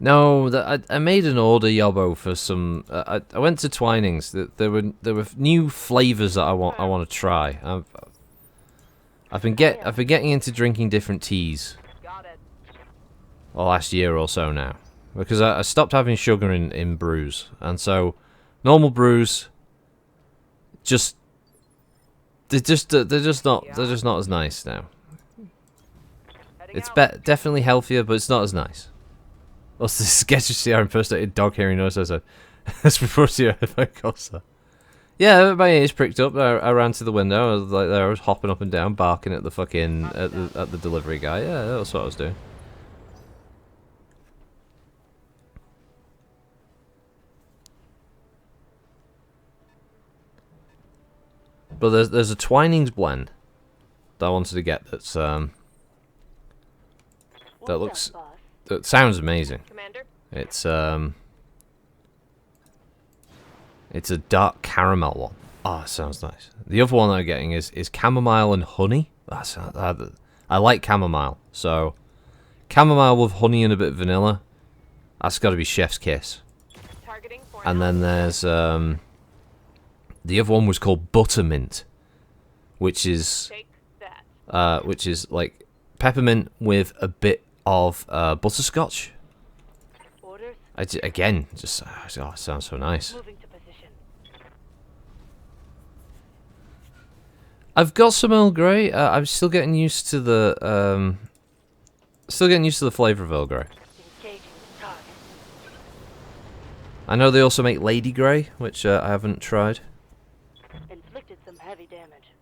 No, I made an order, Yobbo, for some. I went to Twinings. There were new flavors that I want to try. I've been getting into drinking different teas. Got it. The last year or so now, because I stopped having sugar in brews, and so normal brews they're just not as nice now. Heading It's out. definitely healthier, but it's not as nice. What's this sketch of CR impersonated dog hearing noise? I said, that's before CR by Costa. Yeah, my ears pricked up. I ran to the window. I was like, I was hopping up and down, barking at the fucking at the delivery guy. Yeah, that's what I was doing. But there's a Twinings blend that I wanted to get. That looks that sounds amazing. Commander? It's a dark caramel one. Oh, it sounds nice. The other one I'm getting is chamomile and honey. I like chamomile, so chamomile with honey and a bit of vanilla. That's got to be chef's kiss. Targeting for And then there's the other one was called buttermint, which is take that. like peppermint with a bit of butterscotch. Orders Again, just oh, it sounds so nice. moving to position. I've got some Earl Grey. I'm still getting used to the flavor of Earl Grey. Engaging the target. I know they also make Lady Grey, which I haven't tried. Inflicted some heavy damage.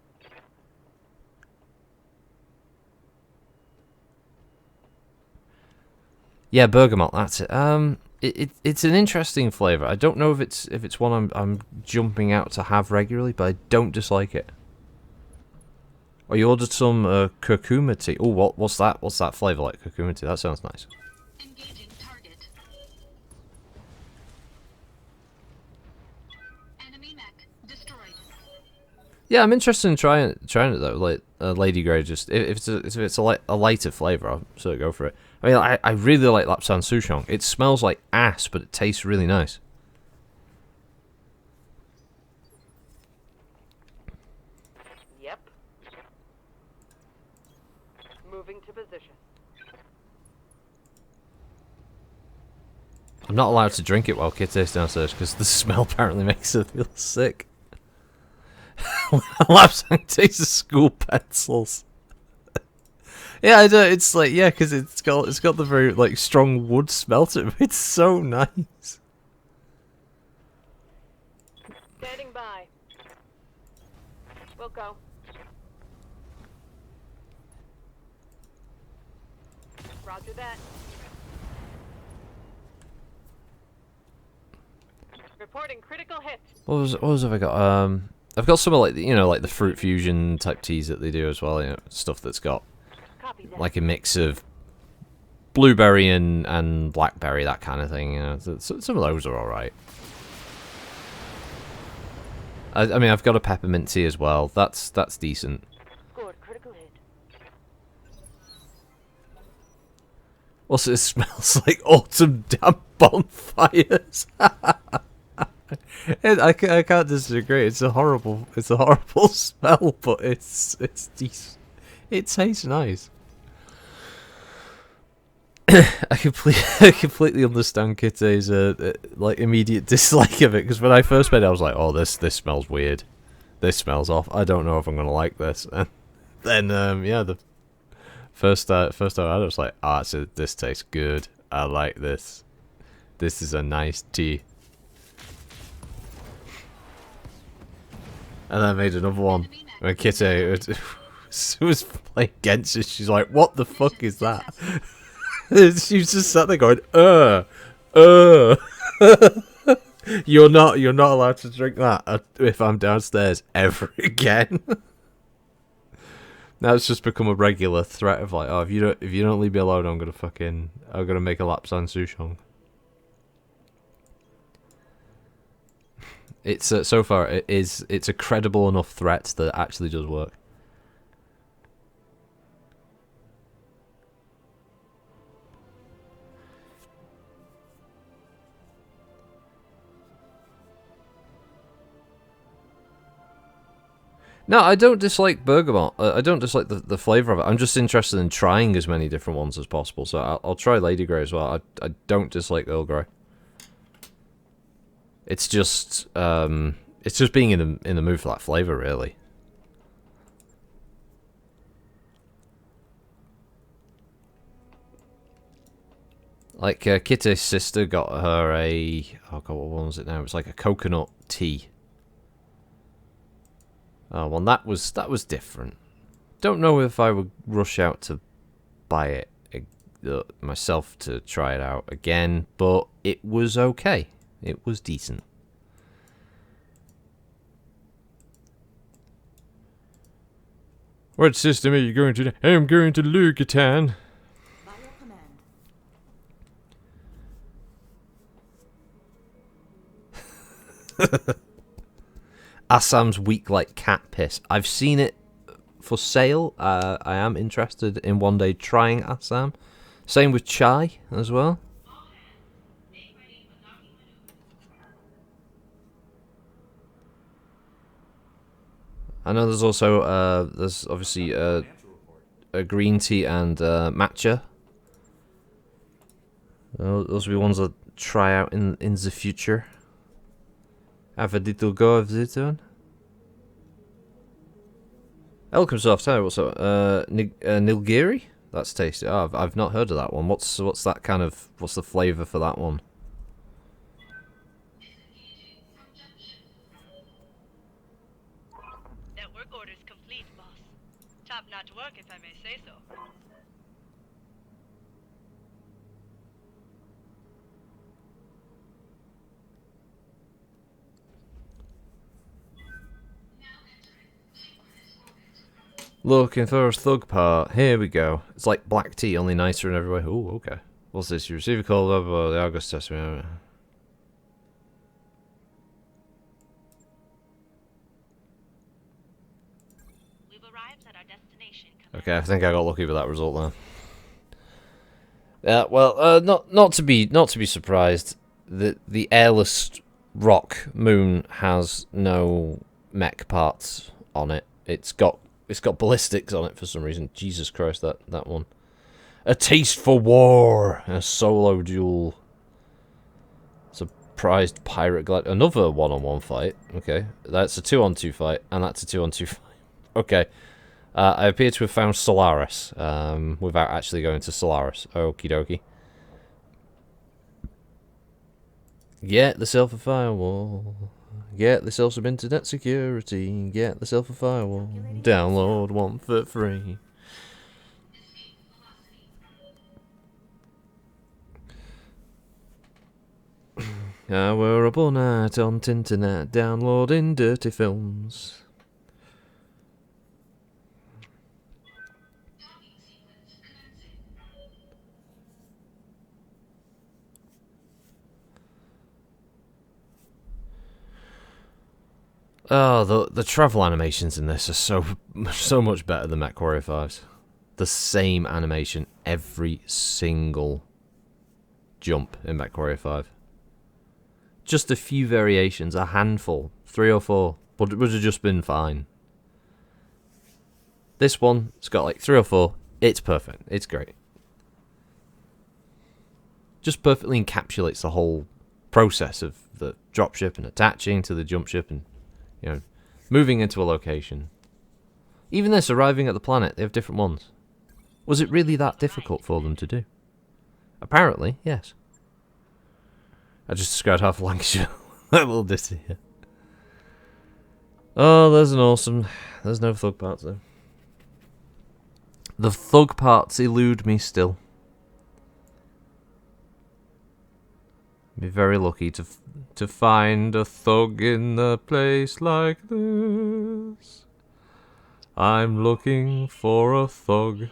Yeah, bergamot. That's it. It's an interesting flavor. I don't know if it's one I'm jumping out to have regularly, but I don't dislike it. Oh, you ordered some curcuma tea. Oh, what's that? What's that flavor like? Curcuma tea. That sounds nice. Engaging target. Enemy mech destroyed. Yeah, I'm interested in trying it though. Like Lady Grey, just if it's a lighter flavor, I'll sort of go for it. I mean, I really like Lapsang Souchong. It smells like ass, but it tastes really nice. Yep. Moving to position. I'm not allowed to drink it while Kitty's downstairs because the smell apparently makes her feel sick. Lapsang tastes of school pencils. Yeah, I do. It's like, yeah, because it's got the very like strong wood smell to it. It's so nice. Standing by. We'll go. Roger that. Reporting critical hit. What have I got? I've got some of like like the fruit fusion type teas that they do as well. You know, stuff that's got Copy that. like a mix of blueberry and blackberry, that kind of thing. You know, some of those are all right. I mean, I've got a peppermint tea as well. That's decent. Scored critical hit. Also, it smells like autumn damp bonfires. I can't disagree. It's a horrible smell, but it's decent. It tastes nice. I completely understand Kitty's like immediate dislike of it, because when I first made it, I was like, oh, this smells weird. This smells off. I don't know if I'm gonna like this. And then yeah, the first time I had it, I was like, this tastes good. I like this. This is a nice tea. And I made another one. When Kitty was playing against it, she's like, what the fuck is that? She was just sat there going, You're not allowed to drink that if I'm downstairs ever again. Now it's just become a regular threat of like, oh, if you don't leave me alone, I'm gonna make a Lapsang Souchong. It's so far it's a credible enough threat that it actually does work. No, I don't dislike bergamot. I don't dislike the flavour of it. I'm just interested in trying as many different ones as possible. So I'll try Lady Grey as well. I don't dislike Earl Grey. It's just being in the mood for that flavour, really. Like Kitty's sister got her a, oh god, what one was it now? It was like a coconut tea. Oh, well, that was different. Don't know if I would rush out to buy it myself to try it out again, but it was okay. It was decent. What system are you going to? I'm going to Lugatan. By your command. Assam's weak like cat piss. I've seen it for sale. I am interested in one day trying Assam. Same with chai as well. I know there's also there's obviously a green tea and matcha. Those will be ones I'll try out in the future. Have a little go of this one. Welcome soft tower. What's up? Nilgiri? That's tasty. Oh, I've not heard of that one. What's that kind of? What's the flavour for that one? Network orders complete, boss. Top-notch work, if I may say so. Looking for a thug part. Here we go. It's like black tea, only nicer in every way. Ooh, okay. What's this? You receive a call over the August test. We've arrived at our destination. Okay, I think I got lucky with that result there. Yeah, well, not to be surprised. The airless rock moon has no mech parts on it. It's got ballistics on it for some reason. Jesus Christ, that one. A taste for war. A solo duel. Surprised pirate glide. Another one-on-one fight. Okay, that's a 2-on-2 fight, and that's a 2-on-2 fight. Okay. I appear to have found Solaris, without actually going to Solaris. Okie dokie. Get yourself a firewall. Get yourself some internet security. Get yourself a firewall. Download one for free. I were up all night on Tinternet downloading dirty films. Oh, the travel animations in this are so much better than MechWarrior 5's. The same animation every single jump in MechWarrior 5. Just a few variations, a handful, 3 or 4, but it would have just been fine. This one, it's got like 3 or 4. It's perfect. It's great. Just perfectly encapsulates the whole process of the dropship and attaching to the jump ship and, you know, moving into a location. Even this, arriving at the planet, they have different ones. Was it really that difficult for them to do? Apparently, yes. I just described half of Lancashire. That little ditty here. Oh, there's an awesome... There's no thug parts, though. The thug parts elude me still. Be very lucky to find a thug in a place like this. I'm looking for a thug.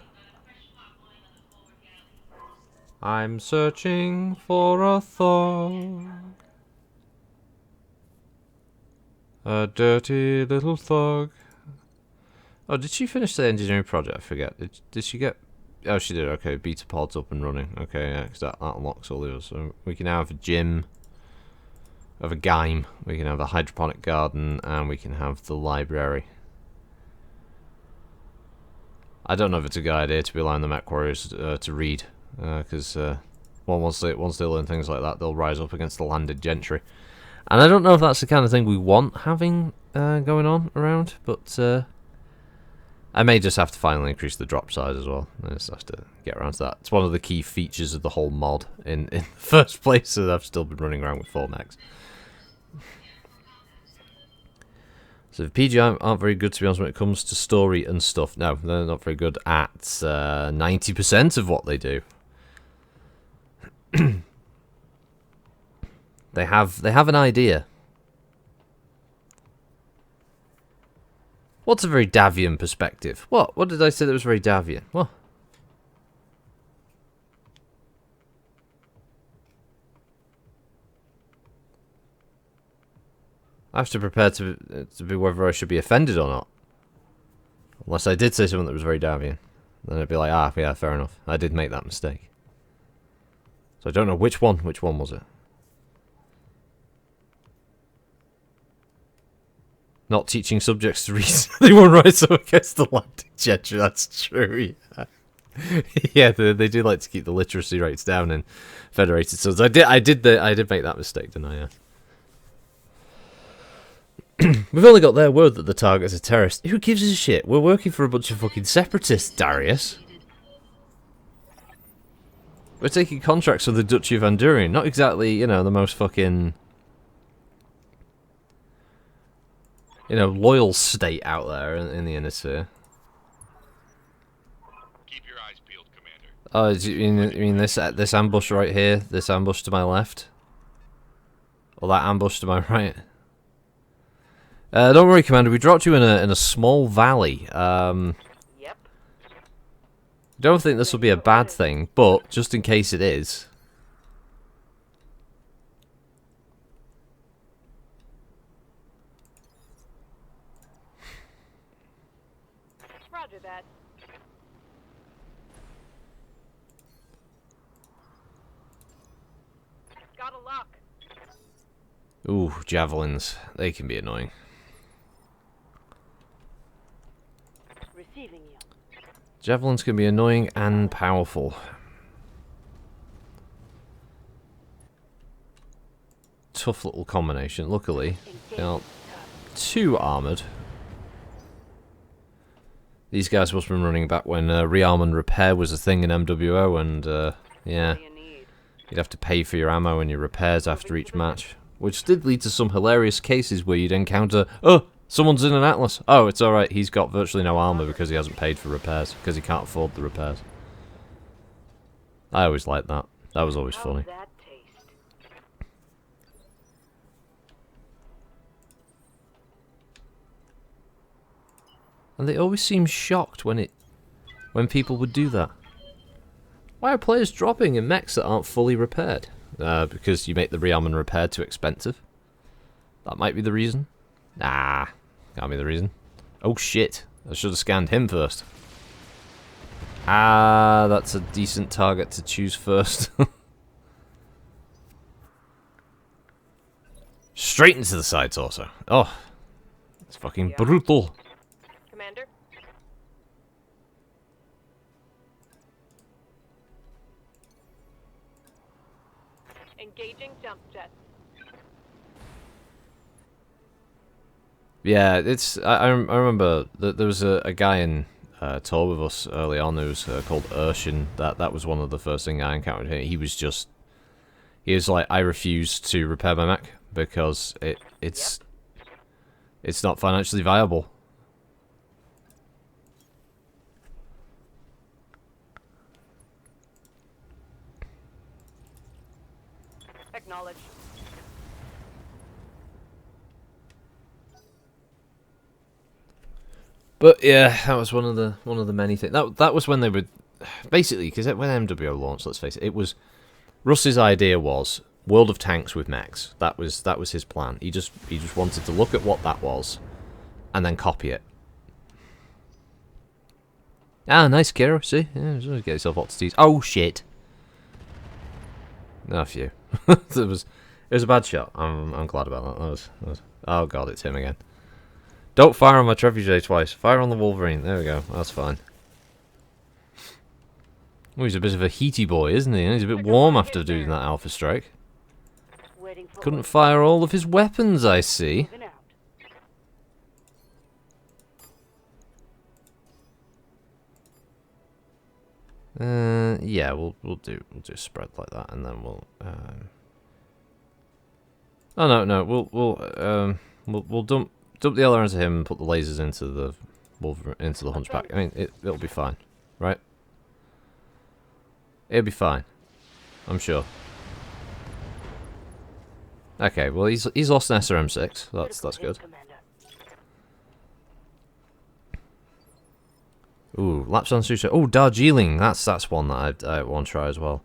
I'm searching for a thug. A dirty little thug. Oh, did she finish the engineering project? I forget. Did she get... Oh, she did. Okay, beta pod's up and running. Okay, yeah, because that unlocks all the others. So we can have a gym. Have a game. We can have a hydroponic garden. And we can have the library. I don't know if it's a good idea to be allowing the mech warriors to read. Because once they learn things like that, they'll rise up against the landed gentry. And I don't know if that's the kind of thing we want having going on around. But I may just have to finally increase the drop size as well. I just have to get around to that. It's one of the key features of the whole mod in the first place, so I've still been running around with 4 mechs. So the PGI aren't very good, to be honest, when it comes to story and stuff. No, they're not very good at 90% of what they do. They have an idea. What's a very Davian perspective? What? What did I say that was very Davian? What? I have to prepare to be whether I should be offended or not. Unless I did say something that was very Davian. Then I'd be like, ah, yeah, fair enough. I did make that mistake. So I don't know which one. Which one was it? Not teaching subjects to read. They won't write so against the landing gesture. That's true, yeah. Yeah, they do like to keep the literacy rates down in Federated Sons. I did make that mistake, didn't I? Yeah. We've only got their word that the target's a terrorist. Who gives a shit? We're working for a bunch of fucking separatists, Darius. We're taking contracts with the Duchy of Andurian. Not exactly, you know, the most fucking, you know, loyal state out there in the inner sphere. Keep your eyes peeled, Commander. Oh, do you mean this ambush right here? This ambush to my left? Or that ambush to my right? Don't worry, Commander. We dropped you in a small valley. Yep. Don't think this will be a bad thing, but just in case it is. Roger that. Got a lock. Ooh, javelins. They can be annoying. Receiving you. Javelins can be annoying and powerful. Tough little combination. Luckily, they aren't too armoured. These guys must have been running back when rearm and repair was a thing in MWO, and yeah, What do you need? you'd have to pay for your ammo and your repairs after each match. Which did lead to some hilarious cases where you'd encounter, oh, someone's in an Atlas. Oh, it's alright, he's got virtually no armor because he hasn't paid for repairs, because he can't afford the repairs. I always liked that. That was always funny. How's that taste? And they always seem shocked when people would do that. Why are players dropping in mechs that aren't fully repaired? Because you make the rearm and repair too expensive. That might be the reason. Nah, can't be the reason. Oh shit, I should have scanned him first. Ah, that's a decent target to choose first. Straight into the side torso. Oh, it's fucking brutal. Commander? Engaging jump jet. Yeah, it's. I remember that there was a guy in tour with us early on who was called Urshan. That was one of the first things I encountered here. He was like, I refuse to repair my mech because it's not financially viable. Acknowledge. But yeah, that was one of the many things. That was when they would basically, because when MWO launched, let's face it, it was Russ's idea was World of Tanks with mechs. That was his plan. He just wanted to look at what that was, and then copy it. Ah, nice, Kiro. See, yeah, just get yourself lots of teas. Oh shit! Oh, phew. it was a bad shot. I'm glad about that. That was oh god, it's him again. Don't fire on my trebuchet twice. Fire on the Wolverine. There we go. That's fine. Oh, he's a bit of a heaty boy, isn't he? He's a bit warm after doing that Alpha Strike. Waiting for Couldn't fire all of his weapons, I see. moving out. Yeah, we'll do a spread like that, and then we'll. Oh no, we'll dump dump the ailerons to him and put the lasers into the into the hunchback. I mean, it'll be fine, right? It'll be fine, I'm sure. Okay, well he's lost an SRM6. That's good. Ooh, laps on Sutra. Oh, Darjeeling. That's one that I want to try as well.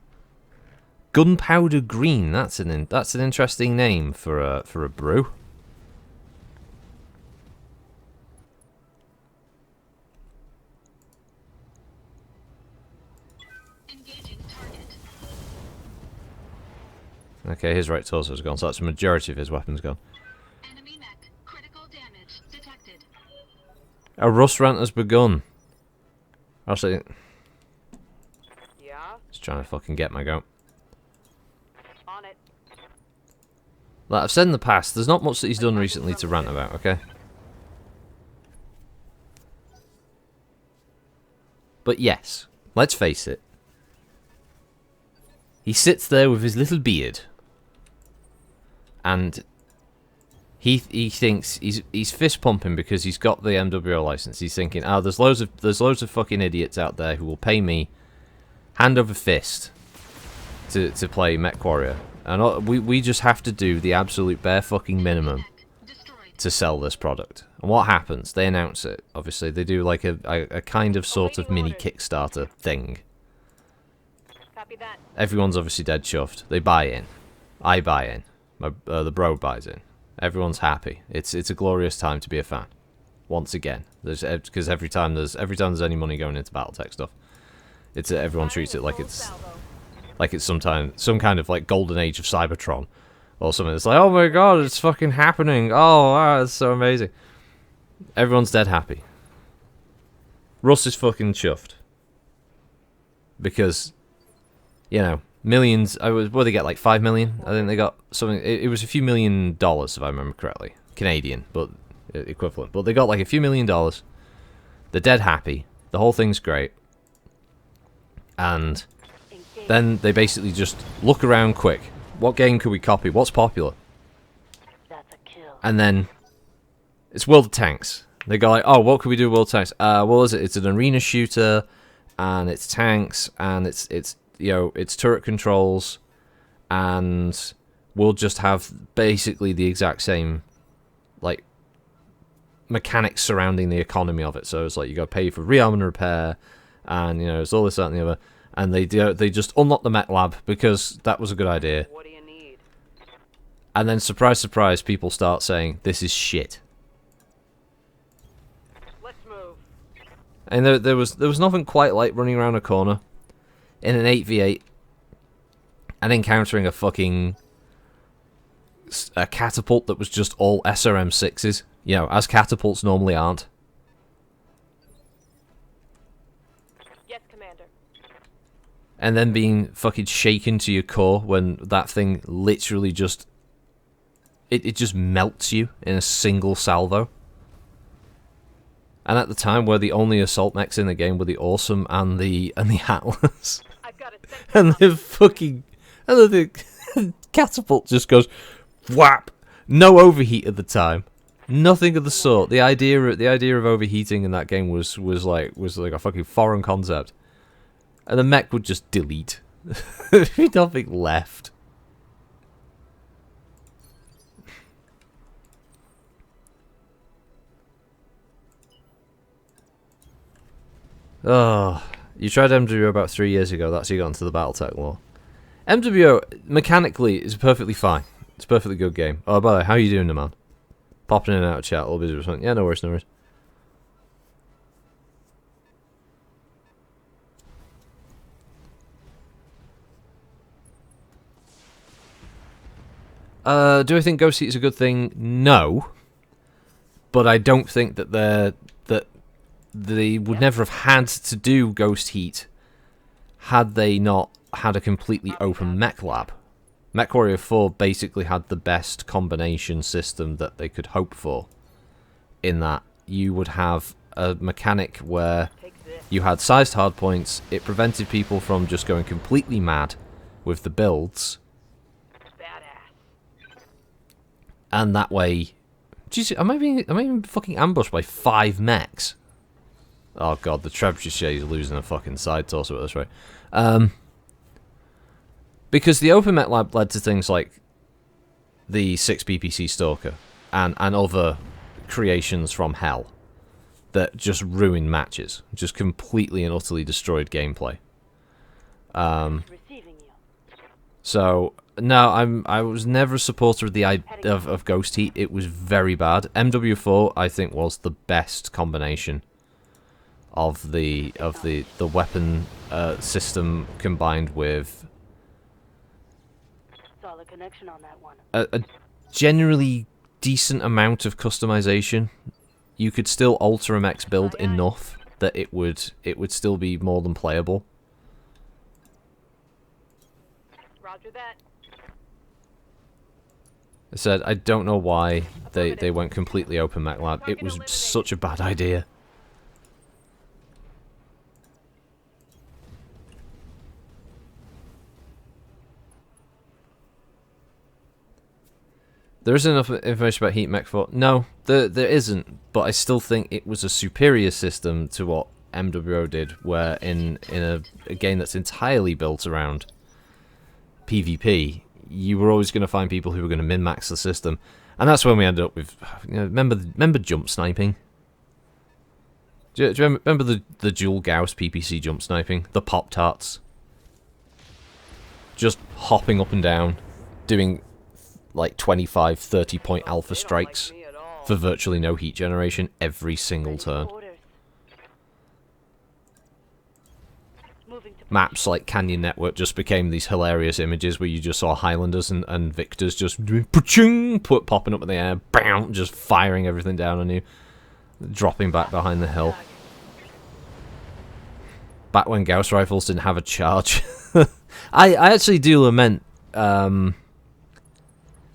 Gunpowder Green. That's an interesting name for a brew. Engaging target. Okay, his right torso's gone, so that's the majority of his weapons gone. Enemy mech. Critical damage detected. A rust rant has begun. Actually, Yeah, just trying to fucking get my goat. on it. Like I've said in the past, there's not much that he's done recently to rant about, okay? But yes, let's face it. He sits there with his little beard. And he thinks he's fist pumping because he's got the MWO license. He's thinking, oh, there's loads of fucking idiots out there who will pay me hand over fist to play Mech Warrior, and we just have to do the absolute bare fucking minimum to sell this product. And what happens? They announce it. Obviously, they do like a kind of sort of mini Kickstarter thing. Copy that. Everyone's obviously dead chuffed. They buy in. I buy in. The bro buys in. Everyone's happy. It's a glorious time to be a fan. Once again, because every time there's any money going into Battletech stuff, everyone treats it like it's some kind of like golden age of Cybertron or something. It's like, oh my god, it's fucking happening. Oh wow, it's so amazing. Everyone's dead happy. Russ is fucking chuffed because, you know, millions. What did they get, like 5 million? I think they got something. It was a few $1 million if I remember correctly, Canadian, but equivalent. But they got like a few $1 million. They're dead happy. The whole thing's great. And then they basically just look around quick. What game could we copy? What's popular? That's a kill. And then it's World of Tanks. They go like, oh, what could we do with World of Tanks? What is it? It's an arena shooter, and it's tanks, and it's you know, it's turret controls, and we'll just have basically the exact same, like, mechanics surrounding the economy of it. So it's like you got to pay for rearm and repair, and you know, it's all this, that, and the other. And they just unlock the mech lab because that was a good idea. What do you need? And then, surprise, surprise, people start saying this is shit. Let's move. And there was nothing quite like running around a corner in an 8v8 and encountering a catapult that was just all SRM6s, you know, as catapults normally aren't. Yes, Commander. And then being fucking shaken to your core when that thing literally just it just melts you in a single salvo. And at the time, where the only assault mechs in the game were the Awesome and the Atlas. I've got it. And the catapult just goes whap. No overheat at the time. Nothing of the sort. The idea of overheating in that game was like a fucking foreign concept. And the mech would just delete. There'd be nothing left. Oh, you tried MWO about 3 years ago. That's how you got into the Battletech lore. MWO, mechanically, is perfectly fine. It's a perfectly good game. Oh, by the way, how are you doing, man? Popping in and out of chat, a little bit or something. Yeah, no worries, no worries. Do I think Ghost Heat is a good thing? No. But I don't think that they would never have had to do Ghost Heat had they not had a completely open mech lab. Mech Warrior 4 basically had the best combination system that they could hope for, in that you would have a mechanic where you had sized hardpoints. It prevented people from just going completely mad with the builds, Badass. and that way Jeez, am I being fucking ambushed by 5 mechs? Oh god, the trebuchet is losing a fucking side torso at this rate. Because the Open Mech Lab led to things like the 6 PPC Stalker and other creations from hell that just ruined matches, just completely and utterly destroyed gameplay. So no, I was never a supporter of the of Ghost Heat. It was very bad. MW4 I think was the best combination of the weapon system combined with Solid connection on that one. a generally decent amount of customization. You could still alter a mech's build enough that it would still be more than playable. Roger that. I said I don't know why they went completely Open Mech Lab. It was such a bad idea. There isn't enough information about Heat Mech 4. No, there isn't. But I still think it was a superior system to what MWO did, where in a game that's entirely built around PvP, you were always going to find people who were going to min-max the system, and that's when we ended up with. You know, remember jump sniping? Do you remember the dual Gauss PPC jump sniping? The Pop-Tarts? Just hopping up and down, doing like 25, 30 point alpha strikes for virtually no heat generation every single turn. Maps like Canyon Network just became these hilarious images where you just saw Highlanders and Victors just popping up in the air, bam, just firing everything down on you, dropping back behind the hill. Back when Gauss rifles didn't have a charge. I actually do lament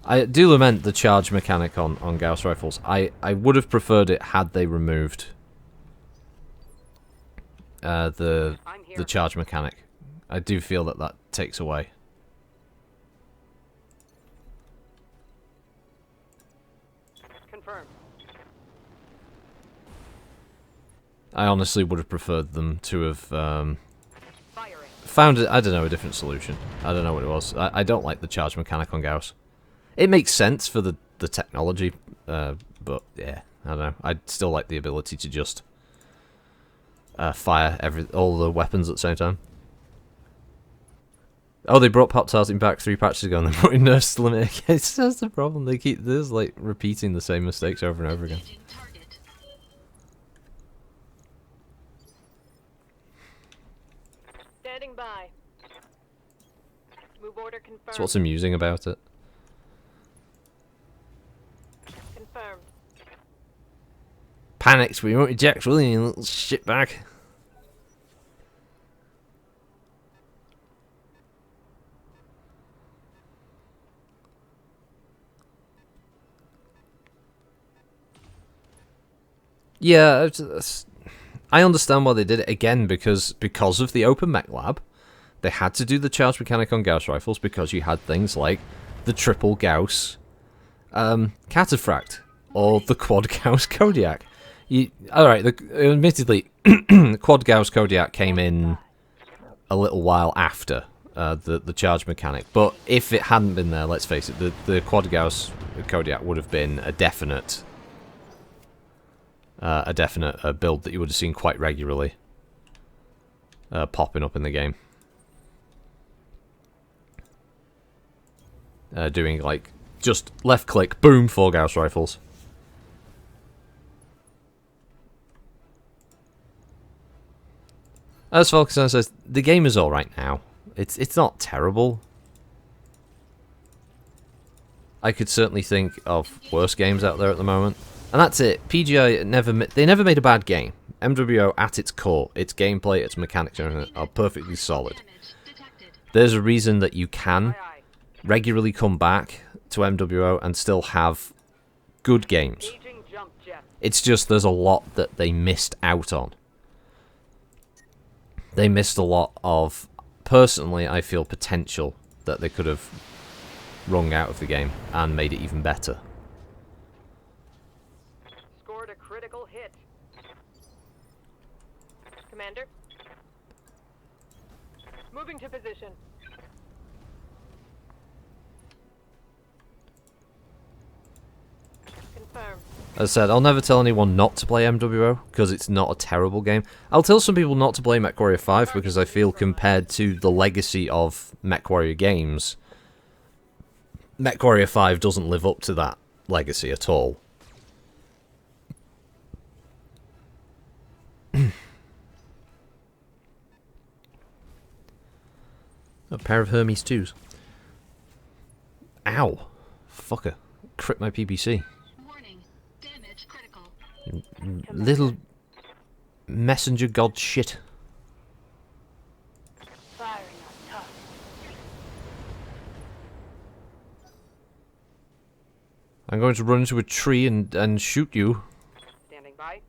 the charge mechanic on Gauss rifles. I would have preferred it had they removed the charge mechanic. I do feel that takes away. Confirmed. I honestly would have preferred them to have found, I don't know, a different solution. I don't know what it was. I don't like the charge mechanic on Gauss. It makes sense for the technology, but yeah, I don't know. I'd still like the ability to just fire all the weapons at the same time. Oh, they brought Pop-Tarts back 3 patches ago and they're putting nerfs to limit again. It's just the problem. They keep like repeating the same mistakes over and over again. Standing by. Move order confirmed. That's what's amusing about it. Confirmed. Panicked, we won't eject, will you, you little shitbag? Yeah, I understand why they did it again, because of the Open Mech Lab. They had to do the charge mechanic on Gauss rifles because you had things like the triple Gauss Cataphract or the quad Gauss Kodiak. Alright, admittedly, the quad Gauss Kodiak came in a little while after the charge mechanic, but if it hadn't been there, let's face it, the quad Gauss Kodiak would have been a definite build that you would have seen quite regularly popping up in the game. Doing like just left click, boom, 4 Gauss rifles. As Falcon says, the game is alright now. It's not terrible. I could certainly think of worse games out there at the moment. And that's it. PGI never made a bad game. MWO at its core, its gameplay, its mechanics are perfectly solid. There's a reason that you can regularly come back to MWO and still have good games. It's just there's a lot that they missed out on. They missed a lot of, personally, I feel, potential that they could have wrung out of the game and made it even better. Confirmed. As I said, I'll never tell anyone not to play MWO, because it's not a terrible game. I'll tell some people not to play MechWarrior 5, because I feel compared to the legacy of MechWarrior games, MechWarrior 5 doesn't live up to that legacy at all. A pair of Hermes 2s. Ow. Fucker. Crit my PPC. Warning. Damage critical. Little messenger god shit. Firing on top. I'm going to run into a tree and shoot you. Standing by.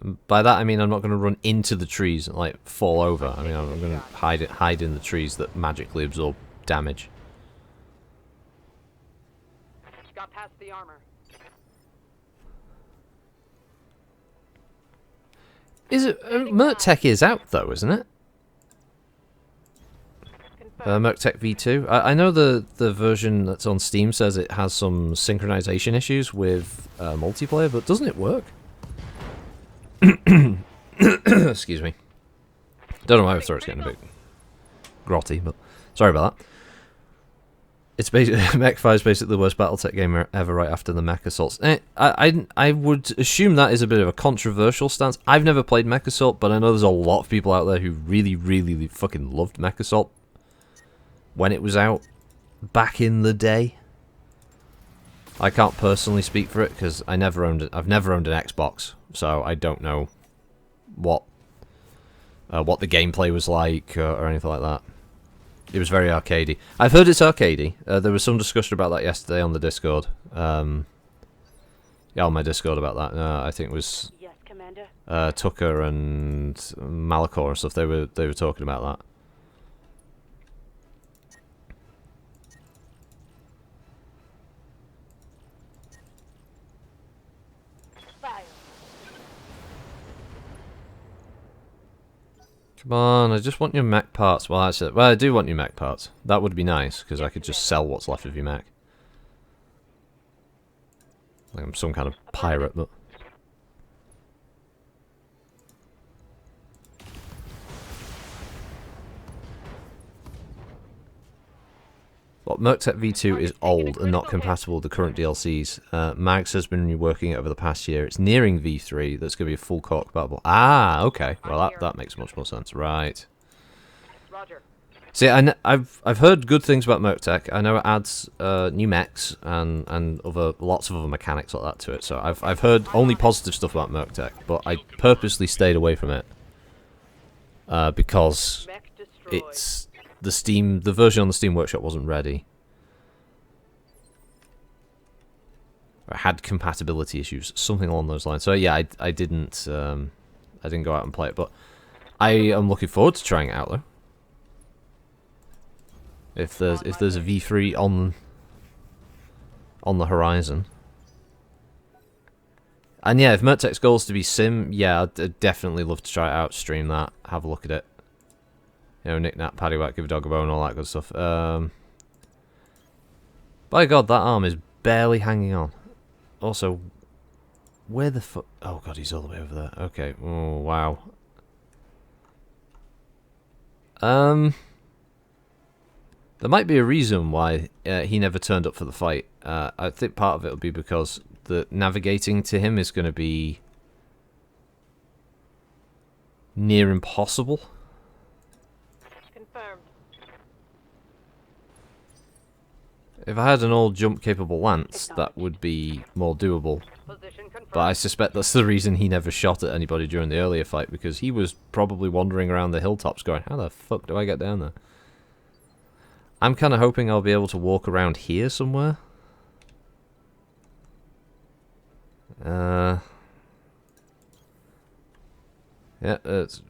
And by that I mean I'm not going to run into the trees and like fall over. I mean I'm going to hide in the trees that magically absorb damage. Got past the armor. Is it Mertech is out though, isn't it? Confirmed. Mertech V2. I know the version that's on Steam says it has some synchronization issues with multiplayer, but doesn't it work? Excuse me. Don't know why my throat's getting a bit grotty, but sorry about that. It's basically Mech 5 is basically the worst BattleTech game ever, right after the Mech Assaults. I would assume that is a bit of a controversial stance. I've never played Mech Assault, but I know there's a lot of people out there who really, really fucking loved Mech Assault when it was out back in the day. I can't personally speak for it because I've never owned an Xbox, so I don't know what the gameplay was like or anything like that. It was very arcadey. I've heard it's arcadey. There was some discussion about that yesterday on the Discord. Yeah, on my Discord about that. I think it was Yes, Commander. Tucker and Malachor and stuff. They were talking about that. Fire. Come on, I just want your mech parts. Well, actually, I do want your mech parts. That would be nice, because I could just sell what's left of your mech. Like I'm some kind of pirate, but... Well, Mertech V2 is old and not compatible with the current DLCs. Mags has been reworking it over the past year. It's nearing V3. That's going to be a full core compatible. Ah, okay. Well, that makes much more sense. Right. Roger. See, I've heard good things about Mertech. I know it adds new mechs and lots of other mechanics like that to it. So I've heard only positive stuff about Mertech, but I purposely stayed away from it because Mech destroyed. it's the version on the Steam Workshop wasn't ready. Or had compatibility issues, something along those lines. So yeah, I didn't go out and play it, but I am looking forward to trying it out though. If there's a V3 on the horizon. And yeah, if Mertech's goal is to be sim, yeah, I'd definitely love to try it out, stream that, have a look at it. You know, knick knack, paddywhack, give a dog a bone, all that good stuff. By God, that arm is barely hanging on. Also, where the fuck? Oh God, he's all the way over there. Okay. Oh wow. There might be a reason why he never turned up for the fight. I think part of it will be because the navigating to him is going to be near impossible. Confirmed. If I had an old jump-capable lance, that would be more doable. Position confirmed. But I suspect that's the reason he never shot at anybody during the earlier fight, because he was probably wandering around the hilltops going, how the fuck do I get down there? I'm kind of hoping I'll be able to walk around here somewhere. Yeah, it's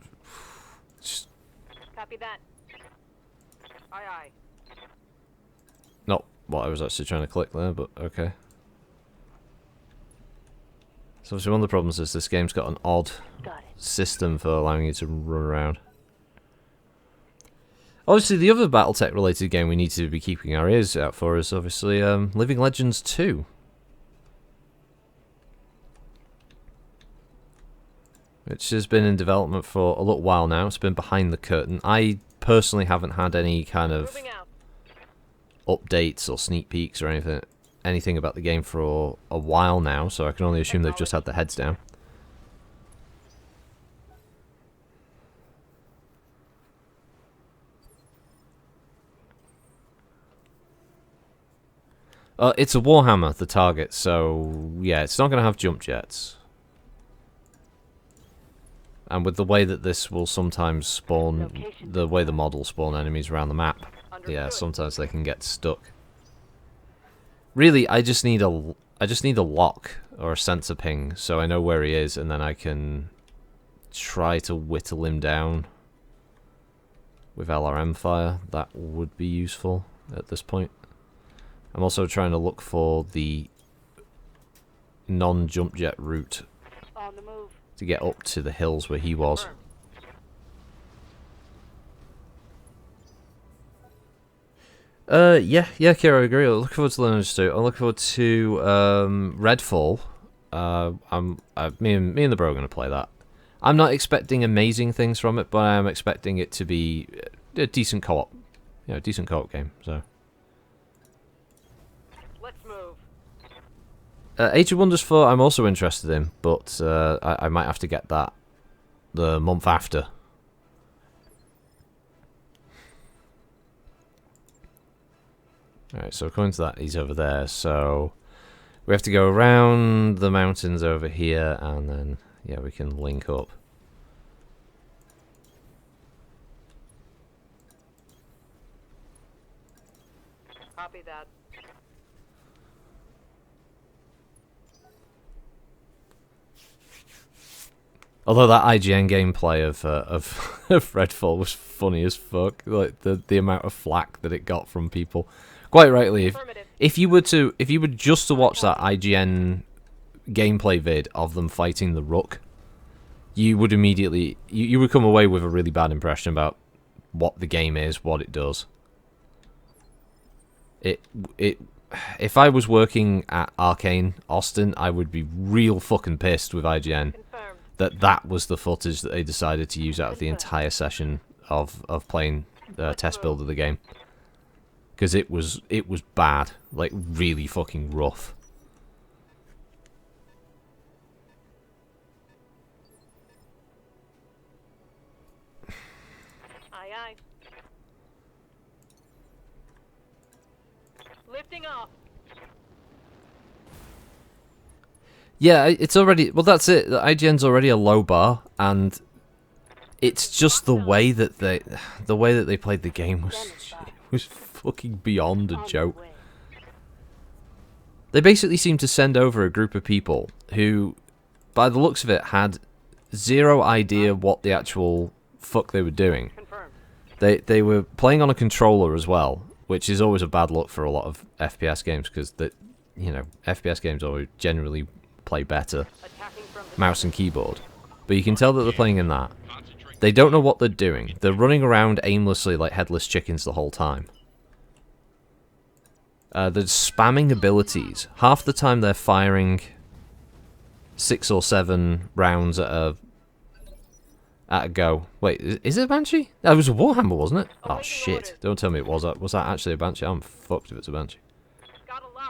just Copy that. Aye, aye. not what I was actually trying to click there, but okay. So obviously one of the problems is this game's got an odd Got it. system for allowing you to run around. Obviously, the other BattleTech related game we need to be keeping our ears out for is obviously Living Legends 2. which has been in development for a little while now. It's been behind the curtain. I personally haven't had any kind of Moving out. updates or sneak peeks or anything about the game for a while now, so I can only assume they've just had their heads down. It's a Warhammer, the target, so yeah, it's not going to have jump jets. And with the way that this will sometimes spawn, the way the models spawn enemies around the map, yeah, sometimes they can get stuck. Really, I just need a lock or a sensor ping, so I know where he is, and then I can try to whittle him down with LRM fire. That would be useful at this point. I'm also trying to look for the non-jump jet route On the move. to get up to the hills where he was. Yeah, Kira, I agree. I look forward to Lineage 2. I look forward to Redfall. Me and the bro are going to play that. I'm not expecting amazing things from it, but I am expecting it to be a decent co-op. Decent co-op game, so... Let's move. Age of Wonders 4 I'm also interested in, but I might have to get that the month after. Alright, so according to that, he's over there, so we have to go around the mountains over here, and then, yeah, we can link up. Copy that. Although that IGN gameplay of of Redfall was funny as fuck, like the amount of flack that it got from people. Quite rightly, if you were just to watch that IGN gameplay vid of them fighting the Rook, you would immediately you would come away with a really bad impression about what the game is, what it does. If I was working at Arcane Austin, I would be real fucking pissed with IGN that was the footage that they decided to use out of the entire session of playing test build of the game, because it was bad, like really fucking rough. Aye, aye. Lifting off. Yeah, it's already... Well, that's it. The IGN's already a low bar, and it's just the way that they played the game was fucking beyond a joke. They basically seemed to send over a group of people who, by the looks of it, had zero idea what the actual fuck they were doing. They were playing on a controller as well, which is always a bad look for a lot of FPS games, because FPS games always generally play better mouse and keyboard, but you can tell that they're playing in that. They don't know what they're doing. They're running around aimlessly like headless chickens the whole time. They're spamming abilities. Half the time they're firing 6 or 7 rounds at a go. Wait, is it a Banshee? That was a Warhammer, wasn't it? Oh shit! Don't tell me it was that. Was that actually a Banshee? I'm fucked if it's a Banshee.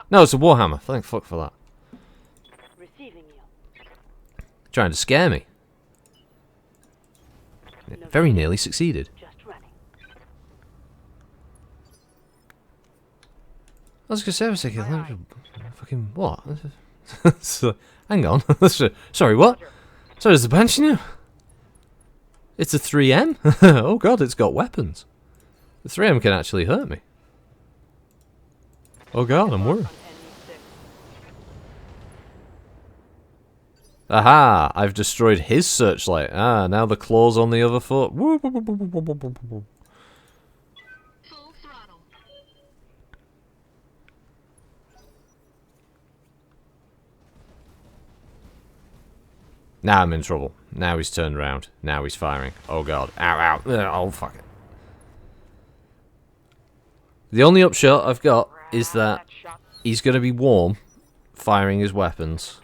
No, it's a Warhammer. Thank fuck for that. Trying to scare me. It very nearly succeeded. I was gonna say, fucking what? So, hang on. Sorry, what? Sorry, there's a Banshee now? It's a 3M? Oh god, it's got weapons. The 3M can actually hurt me. Oh god, I'm worried. Aha! I've destroyed his searchlight. Ah, now the claw's on the other foot. Woo, woo, woo, woo, woo, woo, woo, woo. Full throttle. Now I'm in trouble. Now he's turned around. Now he's firing. Oh god. Ow, ow. Oh, fuck it. The only upshot I've got is that he's going to be warm firing his weapons.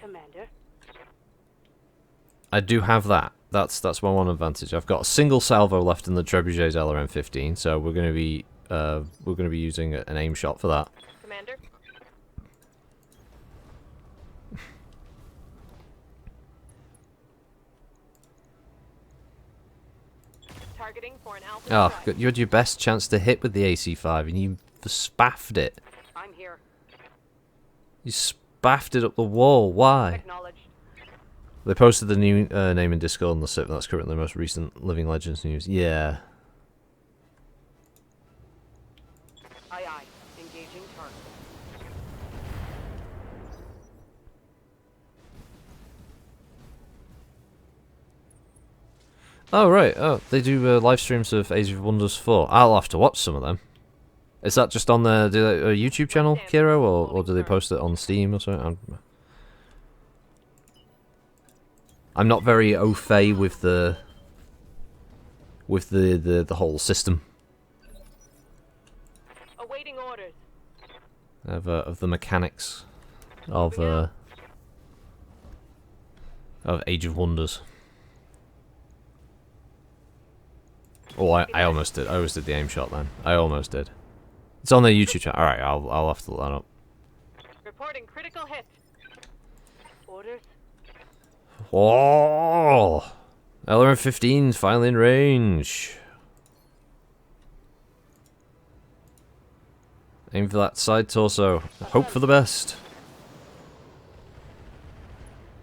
I do have that. that's my one advantage. I've got a single salvo left in the Trebuchet's LRM-15, so we're going to be using an aim shot for that. Commander? Targeting for an alpha Oh, strike. you had your best chance to hit with the AC-5, and you spaffed it. I'm here. You spaffed it up the wall. Why? Acknowledged. They posted the new name in Discord on the site. That's currently the most recent Living Legends news. Yeah. Aye aye. Engaging target. Oh, right. Oh, they do live streams of Age of Wonders 4. I'll have to watch some of them. Is that just on their YouTube channel, Kiro, or do they post it on Steam or something? I'm not very au fait with the whole system Awaiting orders. of the mechanics of Age of Wonders. Oh, I almost did. I almost did the aim shot then. I almost did. It's on their YouTube channel. All right, I'll have to look that up. Reporting critical hit. Orders. Oh, LRM-15's finally in range. Aim for that side torso. Hope for the best.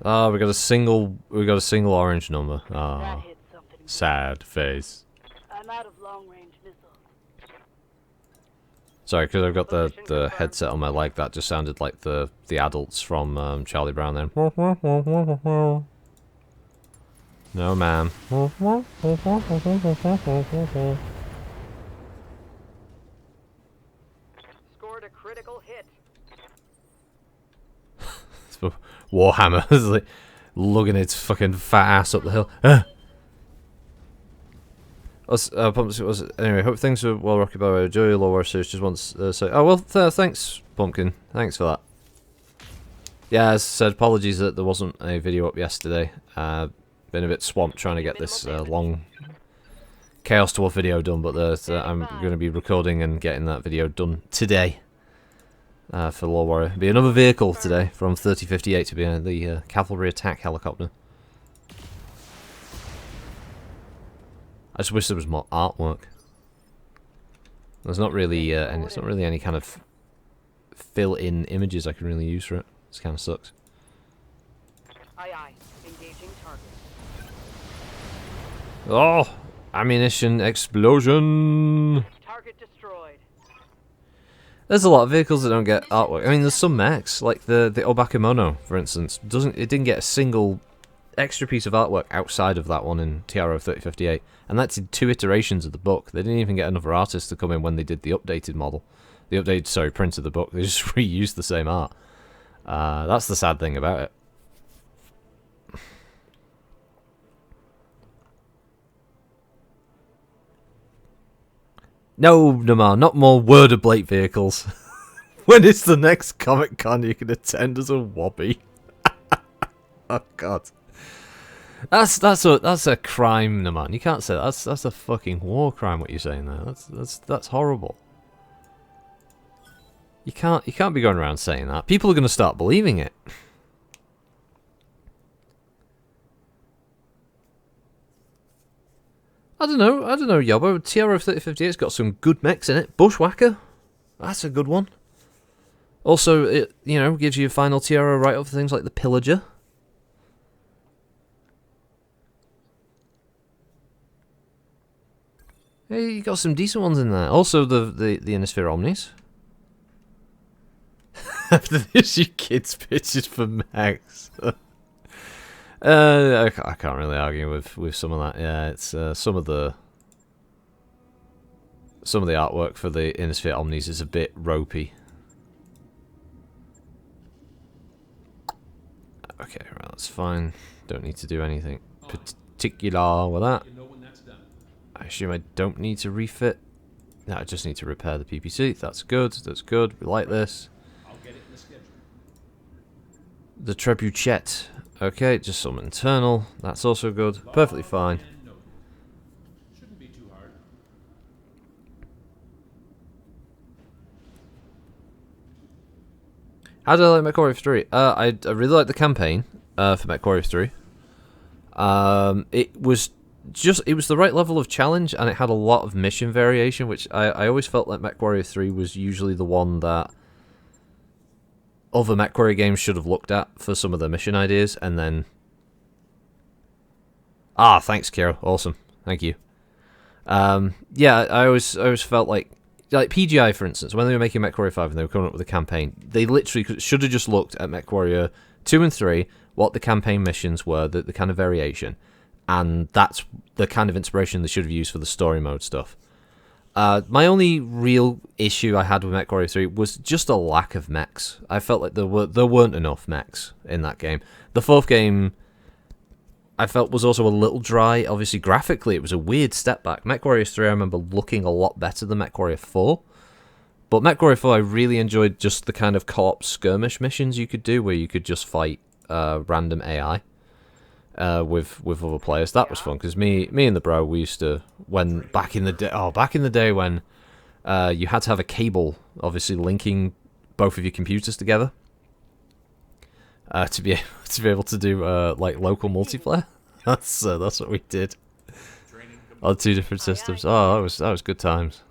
Ah, we got a single orange number. That Ah, hit something. sad face. I'm out of long range missiles. Sorry, because I've got the headset on my leg. That just sounded like the adults from Charlie Brown. Then. No, ma'am. Scored a critical hit. Warhammer is like lugging its fucking fat ass up the hill. Anyway, hope things are well rocky by the way. Joey Lower Search just wants to say, oh well, thanks, Pumpkin. Thanks for that. Yeah, as I said, apologies that there wasn't a video up yesterday. Been a bit swamped trying to get this long Chaos Dwarf video done, but I'm going to be recording and getting that video done today. For Law Warrior. Be another vehicle today from 3058 to be the cavalry attack helicopter. I just wish there was more artwork. There's not really and it's not really any kind of fill-in images I can really use for it. It kind of sucks. Aye aye. Engaging target. Oh, ammunition explosion. Target destroyed. There's a lot of vehicles that don't get artwork. I mean, there's some mechs, like the Obakemono, for instance. It didn't get a single extra piece of artwork outside of that one in TRO 3058, and that's in 2 iterations of the book. They didn't even get another artist to come in when they did the updated model, print of the book. They just reused the same art. That's the sad thing about it. No, Namar, not more Word of Blade vehicles. When is the next Comic Con you can attend as a wobby? Oh God, that's a crime, Namar. You can't say that. That's a fucking war crime. What you're saying there? That's horrible. You can't be going around saying that. People are going to start believing it. I don't know, Yobbo. TRO 3058's got some good mechs in it. Bushwhacker, that's a good one. Also, it gives you a final TRO write-up for things like the Pillager. Hey, you got some decent ones in there. Also, the Innisphere Omnis. After this, you kids' pitches for mechs. I can't really argue with some of that. Yeah, it's some of the artwork for the Innisphere Omnis is a bit ropey. Okay, right, that's fine. Don't need to do anything particular with that. I assume I don't need to refit. No, I just need to repair the PPC. That's good. That's good. We like this. The Trebuchet. Okay, just some internal. That's also good. Perfectly fine. And no. Shouldn't be too hard. How did I like MechWarrior 3? I really like the campaign for MechWarrior 3. It was the right level of challenge, and it had a lot of mission variation, which I always felt like MechWarrior 3 was usually the one that other MechWarrior games should have looked at for some of the mission ideas, and then... Ah, thanks, Kiro. Awesome. Thank you. Yeah, I always felt like PGI, for instance, when they were making MechWarrior 5 and they were coming up with a campaign, they literally should have just looked at MechWarrior 2 and 3, what the campaign missions were, the kind of variation, and that's the kind of inspiration they should have used for the story mode stuff. My only real issue I had with MechWarrior 3 was just a lack of mechs. I felt like there weren't enough mechs in that game. The fourth game, I felt, was also a little dry. Obviously, graphically, it was a weird step back. MechWarrior 3, I remember looking a lot better than MechWarrior 4. But MechWarrior 4, I really enjoyed just the kind of co-op skirmish missions you could do, where you could just fight random AI with other players. That was fun, because me and the bro, we used to, back in the day when you had to have a cable, obviously linking both of your computers together to be able to do like local multiplayer. That's what we did on 2 different systems. Oh, that was good times.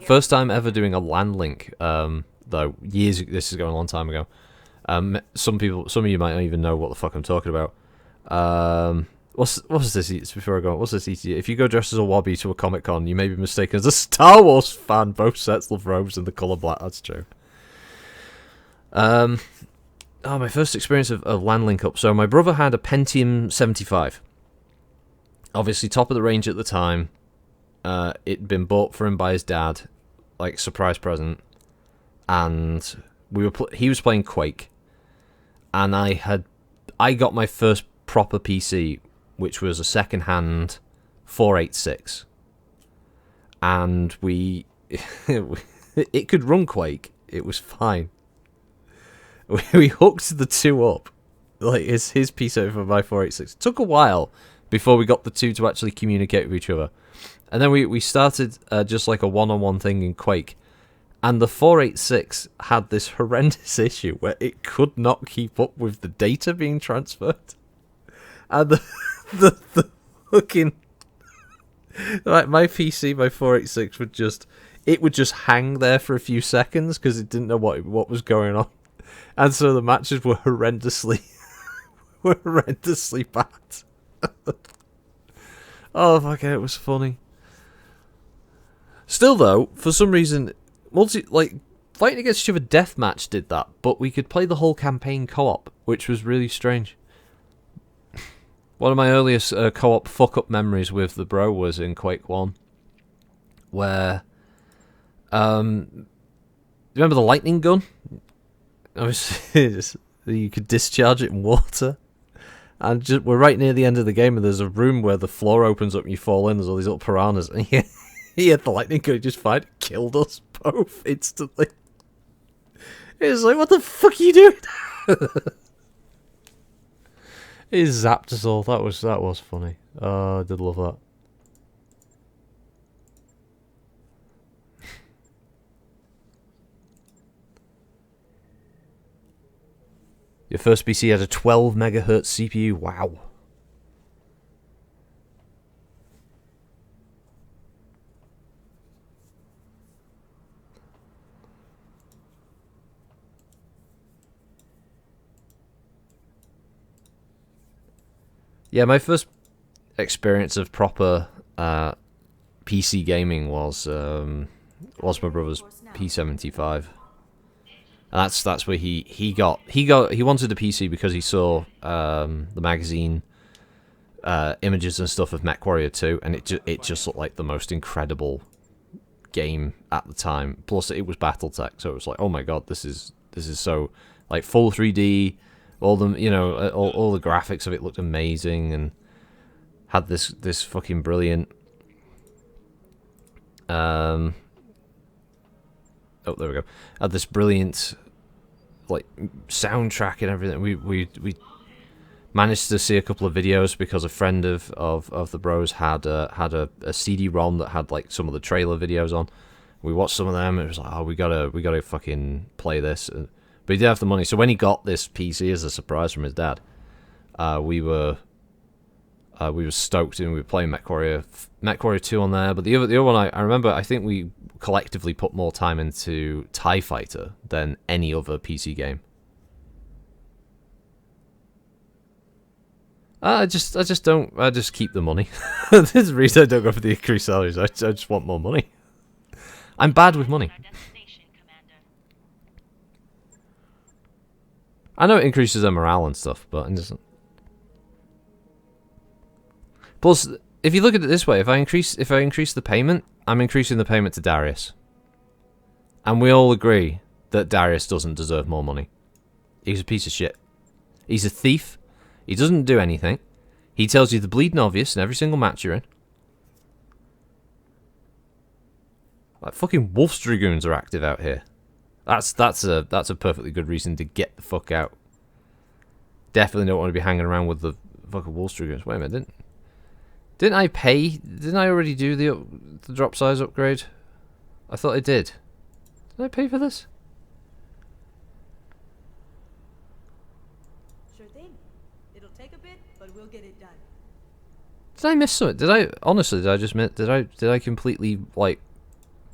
First time ever doing a LAN link, though. This is going a long time ago. Some of you might not even know what the fuck I'm talking about. What's this? Before I go, what's this? If you go dressed as a wobby to a Comic Con, you may be mistaken as a Star Wars fan. Both sets love robes and the color black. That's true. My first experience of LAN link up. So my brother had a Pentium 75. Obviously, top of the range at the time. It'd been bought for him by his dad, like surprise present, and he was playing Quake. And I got my first proper PC, which was a second-hand 486. And it could run Quake. It was fine. We hooked the two up, like his PC over my 486. It took a while before we got the two to actually communicate with each other. And then we started just like a one-on-one thing in Quake. And the 486 had this horrendous issue where it could not keep up with the data being transferred. And the fucking... Like my PC, my 486, would just hang there for a few seconds because it didn't know what was going on. And so the matches were horrendously bad. Oh, fuck it was funny. Still though, for some reason, fighting against each other deathmatch did that, but we could play the whole campaign co-op, which was really strange. One of my earliest co-op fuck-up memories with the bro was in Quake 1, where, remember the lightning gun? Obviously, you could discharge it in water. And we're right near the end of the game, and there's a room where the floor opens up and you fall in, there's all these little piranhas, and he had the lightning gun, just fired, killed us both instantly. It was like, what the fuck are you doing? He zapped us all. That was funny. Oh, I did love that. Your first PC had a 12 megahertz CPU. Wow. Yeah, my first experience of proper PC gaming was my brother's P75. And that's where he wanted a PC because he saw the magazine images and stuff of MechWarrior 2, and it just looked like the most incredible game at the time. Plus, it was Battletech, so it was like, oh my god, this is so like full 3D. All the all the graphics of it looked amazing, and had this fucking brilliant. Oh, there we go. Had this brilliant like soundtrack and everything. We managed to see a couple of videos because a friend of the bros had a CD-ROM that had like some of the trailer videos on. We watched some of them. It was like, oh, we gotta fucking play this. But he did have the money, so when he got this PC as a surprise from his dad, we were stoked and we were playing MechWarrior 2 on there. But the other one, I remember, I think we collectively put more time into TIE Fighter than any other PC game. I just keep the money. This is the reason I don't go for the increased salaries. I just want more money. I'm bad with money. I know it increases their morale and stuff, but it doesn't. Plus, if you look at it this way, if I increase the payment, I'm increasing the payment to Darius. And we all agree that Darius doesn't deserve more money. He's a piece of shit. He's a thief. He doesn't do anything. He tells you the bleeding obvious in every single match you're in. Like fucking Wolf's Dragoons are active out here. That's a perfectly good reason to get the fuck out. Definitely don't want to be hanging around with the fucking Wolf's Dragoons. Wait a minute, didn't I pay? Didn't I already do the drop size upgrade? I thought I did. Did I pay for this? Sure thing. It'll take a bit, but we'll get it done. Did I miss something? Did I honestly? Did I just miss? Did I completely like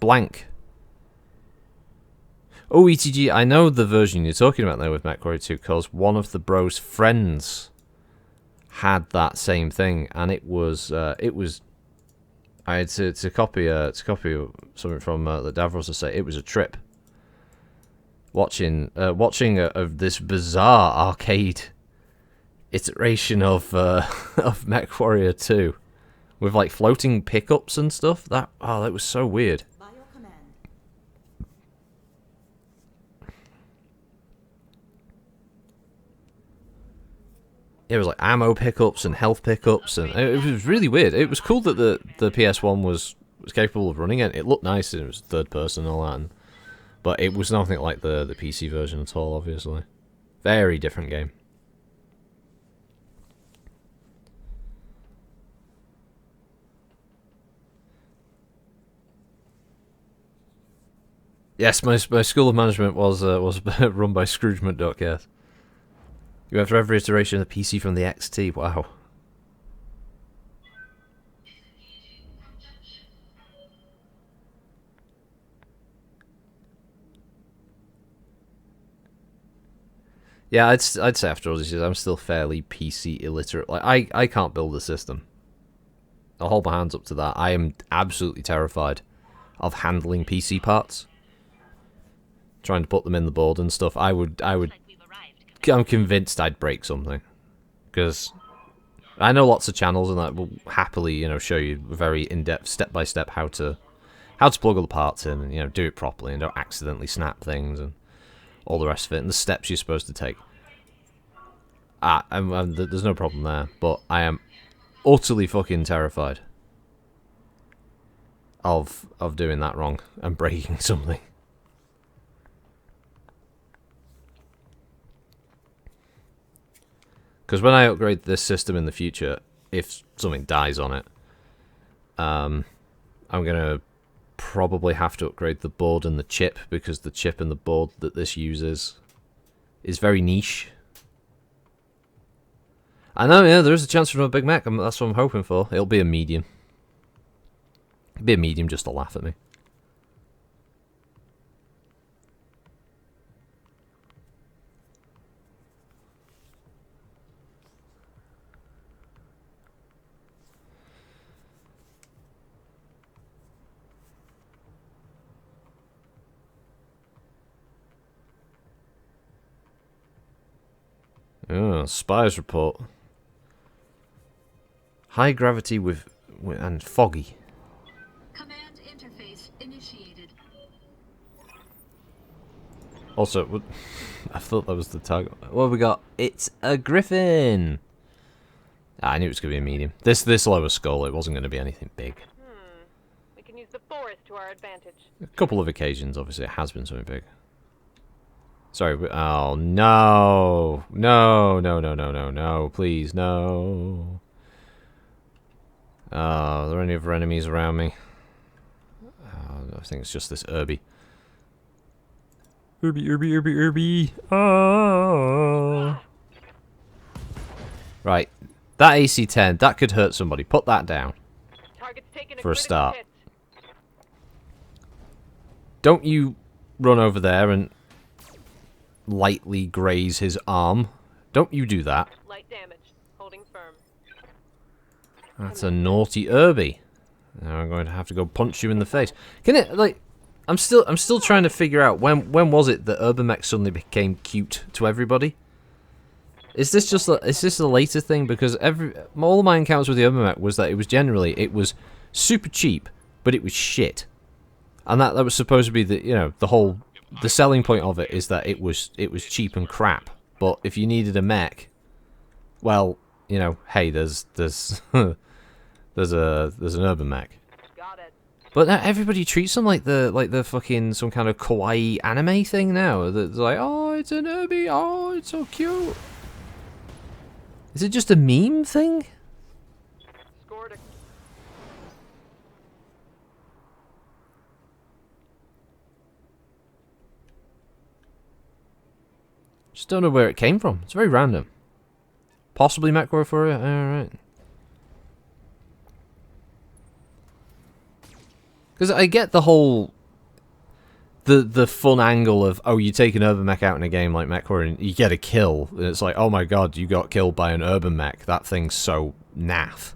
blank? Oh, ETG, I know the version you're talking about there with MechWarrior 2 because one of the bros' friends had that same thing, and it was I had to copy something from the Davros to say it was a trip. Watching this bizarre arcade iteration of MechWarrior 2 with like floating pickups and stuff. That was so weird. It was like ammo pickups and health pickups, and it was really weird. It was cool that the PS1 was capable of running it. It looked nice, and it was third person and all that, but it was nothing like the PC version at all, obviously. Very different game. Yes, my School of Management was run by Scrooge McDuck, yes. You went through every iteration of the PC from the XT, wow. Yeah, I'd say after all these years, I'm still fairly PC illiterate. Like, I can't build a system. I'll hold my hands up to that. I am absolutely terrified of handling PC parts. Trying to put them in the board and stuff. I'm convinced I'd break something, because I know lots of channels and that will happily, show you very in-depth, step-by-step how to plug all the parts in and do it properly and don't accidentally snap things and all the rest of it and the steps you're supposed to take. There's no problem there, but I am utterly fucking terrified of doing that wrong and breaking something. Because when I upgrade this system in the future, if something dies on it, I'm going to probably have to upgrade the board and the chip, because the chip and the board that this uses is very niche. I know, yeah, there is a chance for a big mech. That's what I'm hoping for. It'll be a medium. It'll be a medium just to laugh at me. Oh, spies report. High gravity and foggy. Command interface initiated. Also, I thought that was the target. What have we got? It's a griffin. I knew it was going to be a medium. This lower skull, it wasn't going to be anything big. We can use the forest to our advantage. A couple of occasions, obviously, it has been something big. Sorry, oh no. No, no, no, no, no, no, please, no. Are there any other enemies around me? I think it's just this Irby. Irby. Oh. Right. That AC-10, that could hurt somebody. Put that down. Target's taking For a critical start. hit. Don't you run over there and lightly graze his arm. Don't you do that. Light damage. Holding firm. That's a naughty Irby. Now I'm going to have to go punch you in the face. Can it, like... I'm still trying to figure out when was it that Urban Mech suddenly became cute to everybody? Is this just is this a later thing? Because all my encounters with the Urban Mech was that it was super cheap, but it was shit, and that was supposed to be the selling point of it is that it was cheap and crap. But if you needed a mech, well, hey, there's there's an Urban Mech. Got it. But now everybody treats them like the fucking some kind of kawaii anime thing now. They're like, oh, it's an Irby, oh, it's so cute. Is it just a meme thing? Scored a... Just don't know where it came from. It's very random. Possibly Macro for it. All right. Because I get the whole the fun angle of, oh, you take an urban mech out in a game like MechWarrior and you get a kill, and it's like, oh my god, you got killed by an urban mech. That thing's so naff.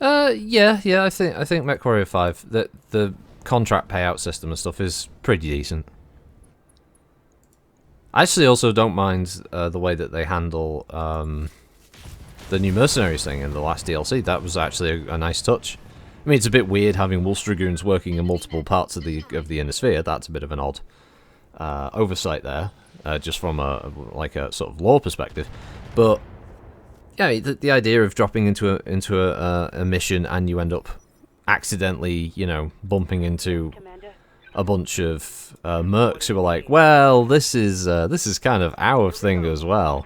Yeah. I think MechWarrior 5, the contract payout system and stuff is pretty decent. I actually also don't mind the way that they handle the new mercenaries thing in the last DLC. That was actually a nice touch. I mean, it's a bit weird having Wolf Dragoons working in multiple parts of the Inner Sphere. That's a bit of an odd oversight there, just from a sort of lore perspective. But yeah, the idea of dropping into a mission and you end up accidentally, bumping into Commander. a bunch of mercs who are like, well, this is kind of our thing as well,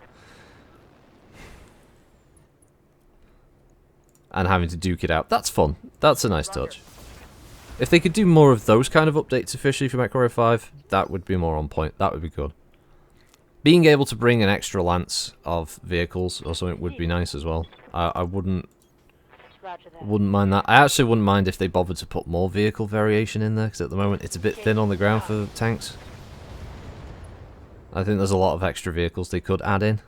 and having to duke it out. That's fun. That's a nice touch. If they could do more of those kind of updates officially for MechWarrior 5, that would be more on point. That would be good. Being able to bring an extra lance of vehicles or something would be nice as well. I wouldn't mind that. I actually wouldn't mind if they bothered to put more vehicle variation in there, because at the moment it's a bit thin on the ground for tanks. I think there's a lot of extra vehicles they could add in.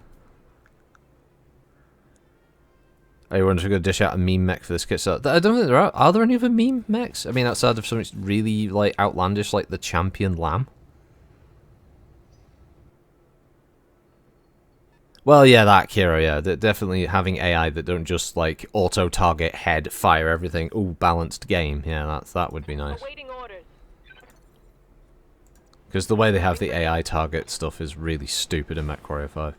Are you wondering if we're going to dish out a meme mech for this kit? So I don't think there are. Are there any other meme mechs? I mean, outside of something really outlandish like the Champion Lamb. Well, yeah, that Kira, yeah. Definitely having AI that don't just, auto-target, head, fire everything. Ooh, balanced game. Yeah, that would be nice. Awaiting orders. Because the way they have the AI target stuff is really stupid in MechWarrior 5.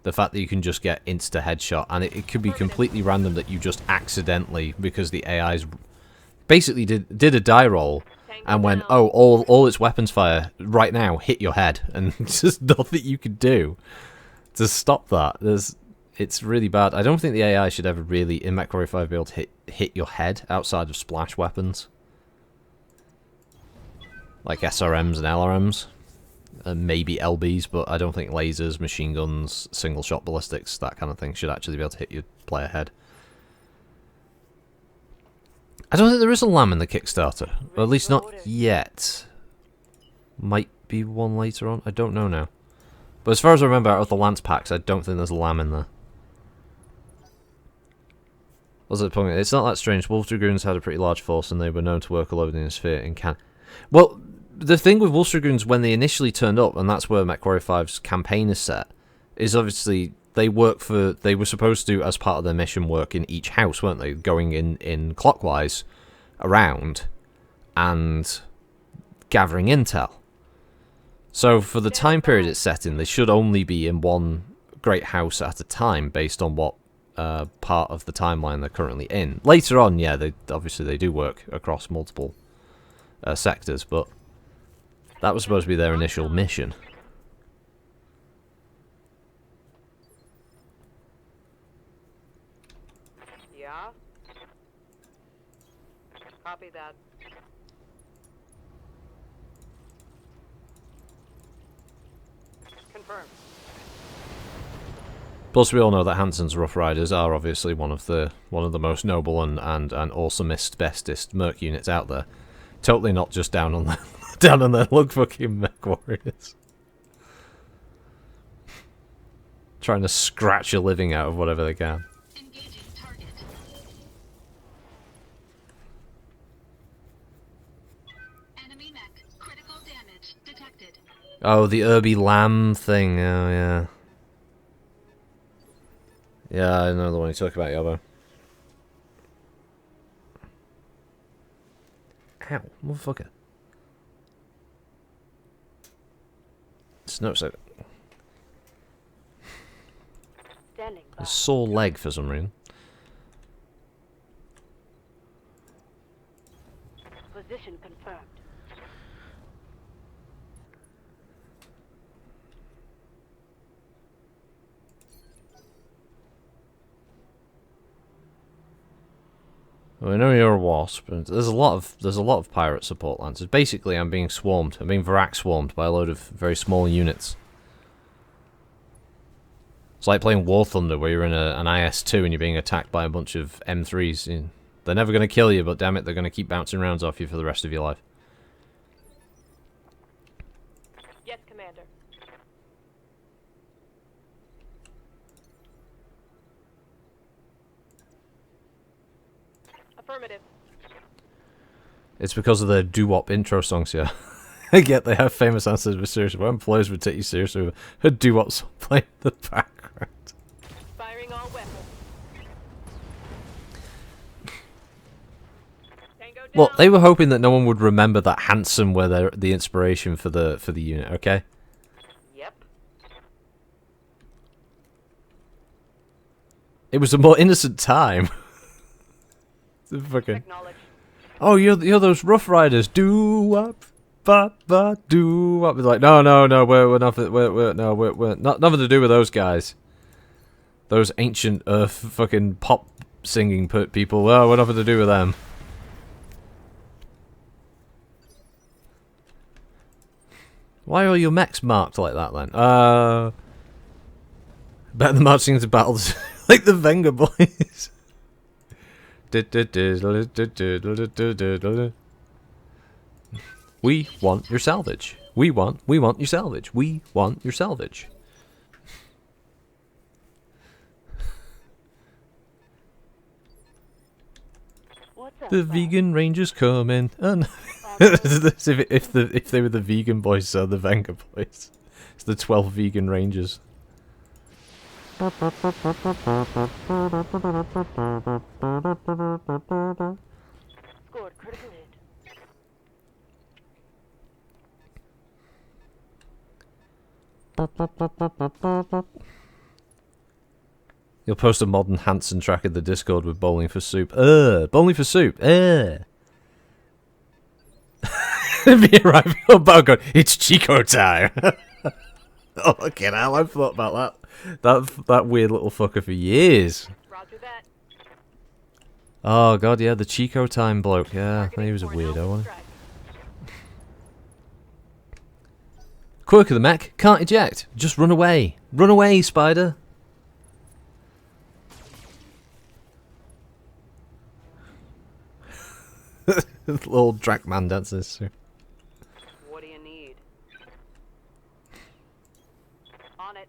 The fact that you can just get insta-headshot, and it could be completely random that you just accidentally, because the AI's basically did a die roll, and went, oh, all its weapons fire right now hit your head, and just nothing you could do to stop that. It's really bad. I don't think the AI should ever really, in MechWarrior 5, be able to hit your head outside of splash weapons. Like SRMs and LRMs. And maybe LBs, but I don't think lasers, machine guns, single-shot ballistics, that kind of thing should actually be able to hit your player head. I don't think there is a lamb in the Kickstarter. Or at least not yet. Might be one later on. I don't know now. But as far as I remember, out of the Lance packs, I don't think there's a lamb in there. What's the point? It's not that strange. Wolf Dragoons had a pretty large force, and they were known to work all over the Sphere in Can. Well, the thing with Wolf Dragoons, when they initially turned up, and that's where MechWarrior 5's campaign is set, is obviously they were supposed to, as part of their mission, work in each house, weren't they? Going in clockwise around and gathering intel. So for the time period it's set in, they should only be in one great house at a time based on what part of the timeline they're currently in. Later on, yeah, they do work across multiple sectors, but that was supposed to be their initial mission. Yeah? Copy that. Confirmed. Plus, we all know that Hansen's Rough Riders are obviously one of the most noble and awesomest, bestest merc units out there. Totally not just down on the down on their lug fucking mech warriors. Trying to scratch a living out of whatever they can. Engaging target. Enemy mech. Critical damage detected. Oh, the Irby Lamb thing. Oh, yeah. Yeah, I know the one you talk about, Yobo. Ow, motherfucker. It's no so. Standing A by. sore leg for some reason. Position confirmed. Well, I know you're a wasp, and there's a lot of pirate support lancers. Basically, I'm being swarmed. I'm being Varak swarmed by a load of very small units. It's like playing War Thunder, where you're in an IS-2 and you're being attacked by a bunch of M3s. They're never going to kill you, but damn it, they're going to keep bouncing rounds off you for the rest of your life. Yes, Commander. Affirmative. It's because of their doo-wop intro songs, yeah. I get they have famous answers, but seriously, what employers would take you seriously with a doo-wop song playing in the background? Firing all weapons. Tango down. Well, they were hoping that no one would remember that Hanson were the inspiration for the unit, okay? Yep. It was a more innocent time. Fucking. Acknowledge. Oh, you're those Rough Riders. Doo-wop, ba doo-wop. Like, no, we're nothing. We're not nothing to do with those guys. Those ancient Earth fucking pop singing people. Well, we're nothing to do with them. Why are all your mechs marked like that then? Bet the marching into battles like the Venga boys. We want your salvage. We want your salvage. We want your salvage. What's up? The boss? vegan ranger's coming. And if they were the vegan boys, so the Venga boys. It's the 12 vegan rangers. Scored critical hit. You'll post a modern Hanson track in the Discord with bowling for soup. Bowling for soup. Be arriving on Balcon. It's Chico time. Oh, fucking hell, I've thought about that weird little fucker for years. Roger that. Oh god, yeah, the Chico time bloke. Yeah, he was a For an weirdo, alpha wasn't he? strike. Quirk of the mech, can't eject. Just run away. Run away, Spider. Little Drakman dances. What do you need? On it.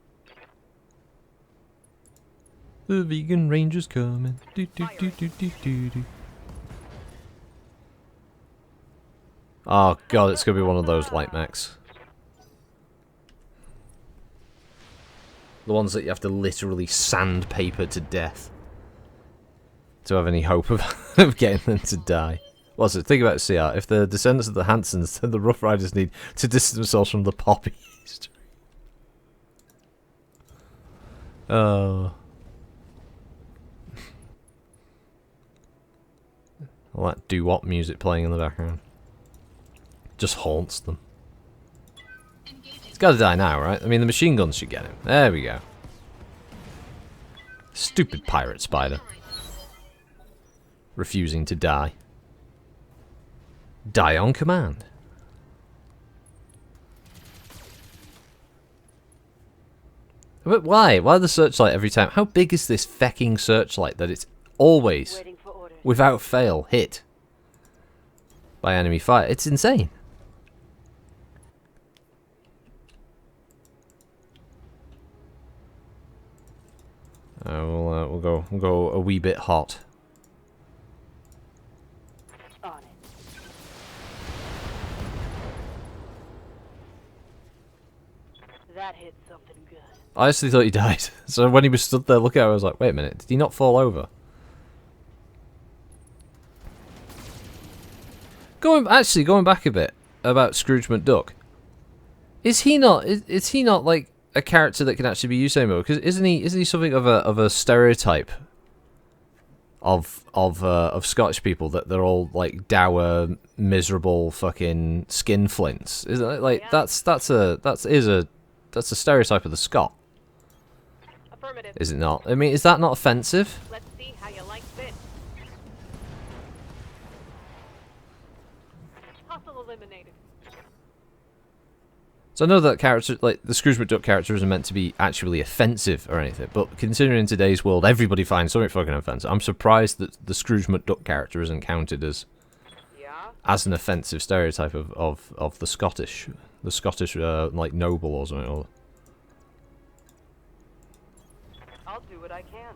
The vegan ranger's coming. Do, do, do, do, do, do, do. Oh god, it's gonna be one of those light mechs. The ones that you have to literally sandpaper to death to have any hope of, of getting them to die. Well, so think about it, CR. If they're descendants of the Hansons, then the Rough Riders need to distance themselves from the poppies. Oh. All that doo-wop music playing in the background just haunts them. He's got to die now, right? I mean, the machine guns should get him. There we go. Stupid pirate spider. Refusing to die. Die on command. But why? Why the searchlight every time? How big is this fecking searchlight that it's always, Waiting for orders. without fail, hit by enemy fire? It's insane. We'll go a wee bit hot. On it. That hit something good. I honestly thought he died. So when he was stood there looking at it, I was like, wait a minute, did he not fall over? Going back a bit about Scrooge McDuck. Is he not like a character that can actually be used anymore? Because isn't he something of a stereotype of Scottish people, that they're all like dour, miserable fucking skinflints? Isn't it? Like that's a stereotype of the Scot. Affirmative. Is it not? I mean, is that not offensive? Let's see how you like this. Hostile eliminated. So I know that character, like the Scrooge McDuck character, isn't meant to be actually offensive or anything, but considering in today's world everybody finds something fucking offensive, I'm surprised that the Scrooge McDuck character isn't counted as an offensive stereotype of the Scottish like noble or something. Or I'll do what I can.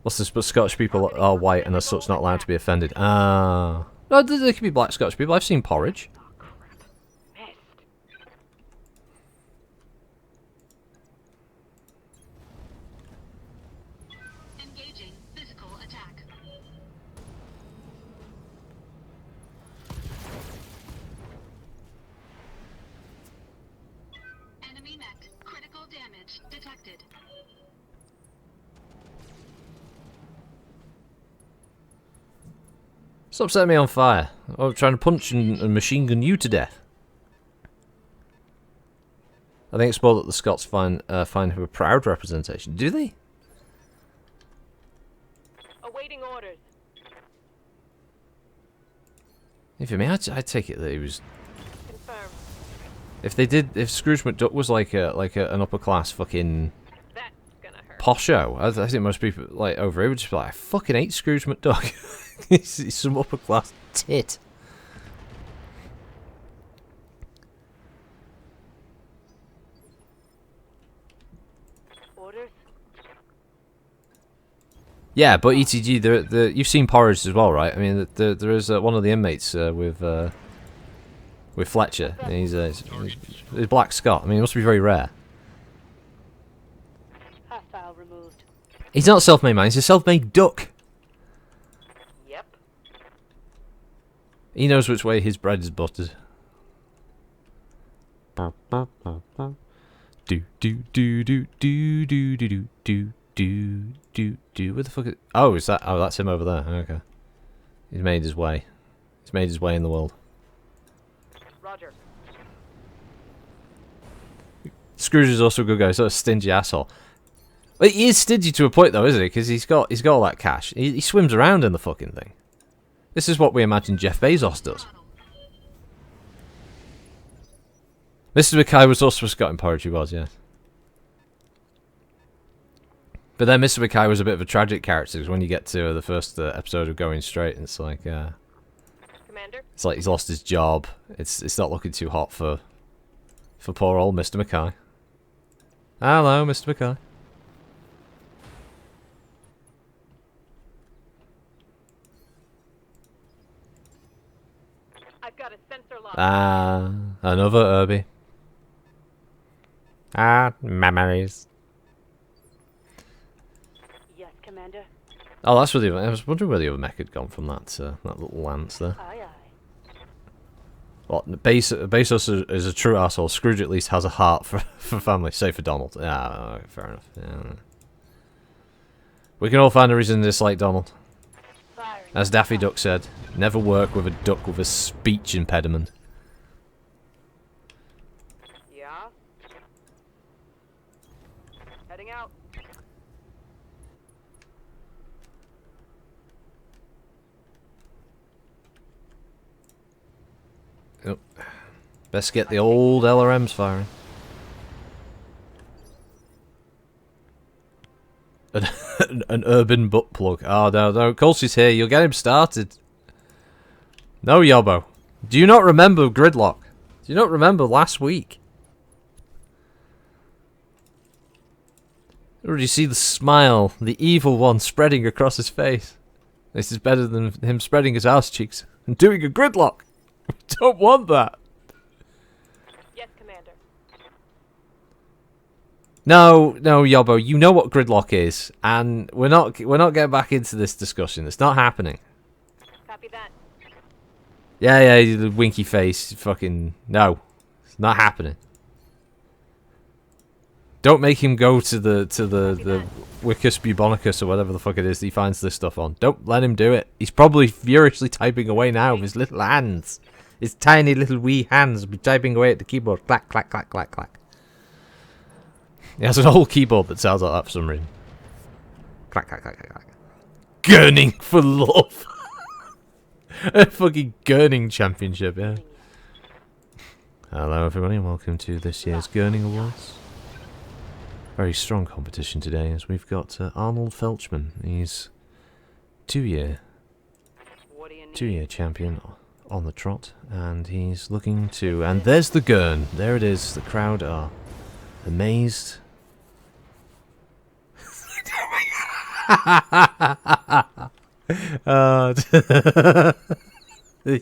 what's this? But Scottish people are white and as such not allowed to be offended. Ah, no, there could be black Scottish people. I've seen porridge. Engaging physical attack. Enemy mech. Critical damage detected. Stop setting me on fire. I'm trying to punch and machine gun you to death. I think it's more that the Scots find him a proud representation. Do they? Awaiting orders. If you mean, I'd take it that he was. Confirmed. If Scrooge McDuck was like an upper class fucking That's gonna hurt. posho, I think most people like over here would just be like, I fucking hate Scrooge McDuck. He's some upper class tit. Orders. Yeah, but ETG, you've seen porridge as well, right? I mean, there is one of the inmates with Fletcher. And he's Black Scot. I mean, it must be very rare. Hostile removed. He's not a self-made man. He's a self-made duck. Yep. He knows which way his bread is buttered. Do do do do do do do do do do do. Where the fuck is? Oh, is that? Oh, that's him over there. Okay. He's made his way. He's made his way in the world. Roger. Scrooge is also a good guy. He's not a stingy asshole. Well, he is stingy to a point, though, isn't he? Because he's got all that cash. He swims around in the fucking thing. This is what we imagine Jeff Bezos does. Mr. Mackay was also a Scot in porridge, he was, yeah. But then Mr. Mackay was a bit of a tragic character, because when you get to the first episode of Going Straight, it's like, Commander. it's like he's lost his job. It's not looking too hot for poor old Mr. Mackay. Hello, Mr. Mackay. I've got a sensor lock. Ah, another Herbie. Ah, memories. Yes, Commander. Oh, that's where the. I was wondering where the other mech had gone from that little lance there. Aye, aye. Well, Bezos is a true asshole. Scrooge at least has a heart for family. Say for Donald. Yeah, fair enough. Yeah. We can all find a reason to dislike Donald. Firing. As Daffy Duck said, never work with a duck with a speech impediment. Yeah. Heading out. Oh. Best get the old LRMs firing. An urban butt plug. Oh, no. Colsey's here. You'll get him started. No, Yobbo. Do you not remember Gridlock? Do you not remember last week? Or do you see the smile, the evil one spreading across his face? This is better than him spreading his ass cheeks and doing a Gridlock. We don't want that. Yes, Commander. No, Yobbo, you know what Gridlock is, and we're not getting back into this discussion. It's not happening. Copy that. Yeah, the winky face, fucking no, it's not happening. Don't make him go to the Wicus Bubonicus or whatever the fuck it is that he finds this stuff on. Don't let him do it. He's probably furiously typing away now with his little hands. His tiny little wee hands be typing away at the keyboard. Clack, clack, clack, clack, clack. He has an old keyboard that sounds like that for some reason. Clack, clack, clack, clack, clack. Gurning for love. A fucking gurning championship, yeah. Hello everybody and welcome to this year's Gurning Awards. Very strong competition today as we've got Arnold Felchman. He's two-year champion on the trot, and he's looking to... And there's the gurn. There it is. The crowd are amazed.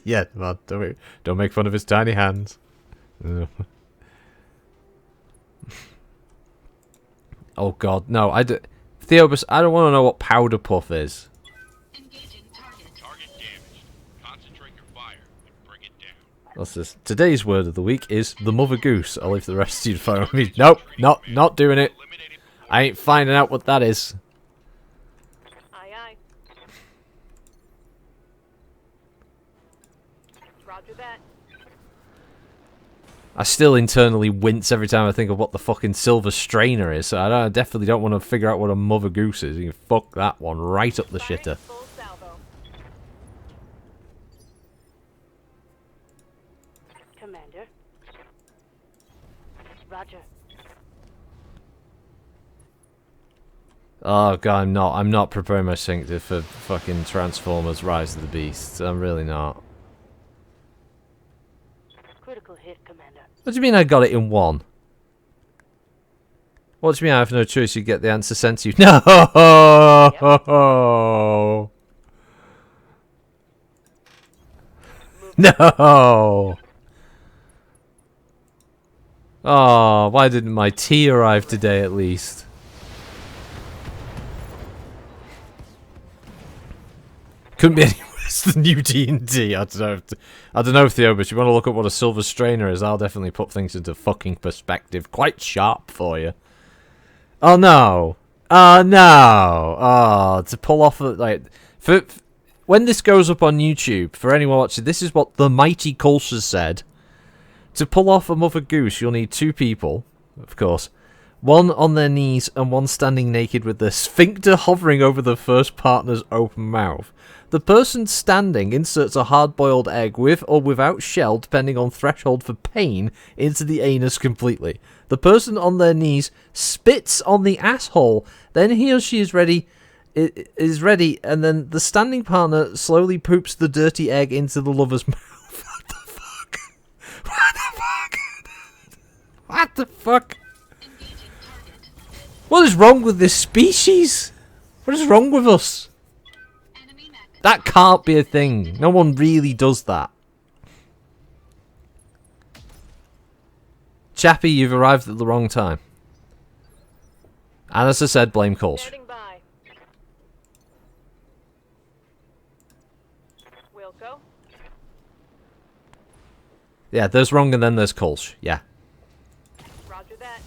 Yeah, man, don't make fun of his tiny hands. Oh god, no, Theobus, I don't want to know what powder puff is. Engaging target. Target damaged. Concentrate your fire and bring it down. What's this? Today's word of the week is the mother goose. I'll leave the rest of you to follow me. Nope, not doing it. I ain't finding out what that is. Aye, aye. Roger that. I still internally wince every time I think of what the fucking silver strainer is, so I definitely don't want to figure out what a mother goose is. You can fuck that one right up the shitter. Full salvo. Commander. Roger. Oh god, I'm not preparing my synced for fucking Transformers Rise of the Beasts. I'm really not. Critical hit, Commander. What do you mean I got it in one? What do you mean I have no choice? You get the answer sent to you. No! No! Oh, why didn't my tea arrive today at least? Couldn't be any worse than new D&D. I don't know, Theo, but you want to look up what a silver strainer is, I'll definitely put things into fucking perspective. Quite sharp for you. Oh no. Oh no. Oh, to pull off, like... when this goes up on YouTube, for anyone watching, this is what the mighty Colsha said. To pull off a mother goose, you'll need two people, of course. One on their knees and one standing naked with their sphincter hovering over the first partner's open mouth. The person standing inserts a hard-boiled egg with or without shell, depending on threshold for pain, into the anus completely. The person on their knees spits on the asshole. Then he or she is ready, and then the standing partner slowly poops the dirty egg into the lover's mouth. What the fuck? What the fuck? What the fuck? Engaging target. What is wrong with this species? What is wrong with us? Enemy mech. That can't be a thing. No one really does that. Chappie, you've arrived at the wrong time. And as I said, blame Colch. Standing by. Wilco. Yeah, there's wrong and then there's Colch. Yeah. Roger that.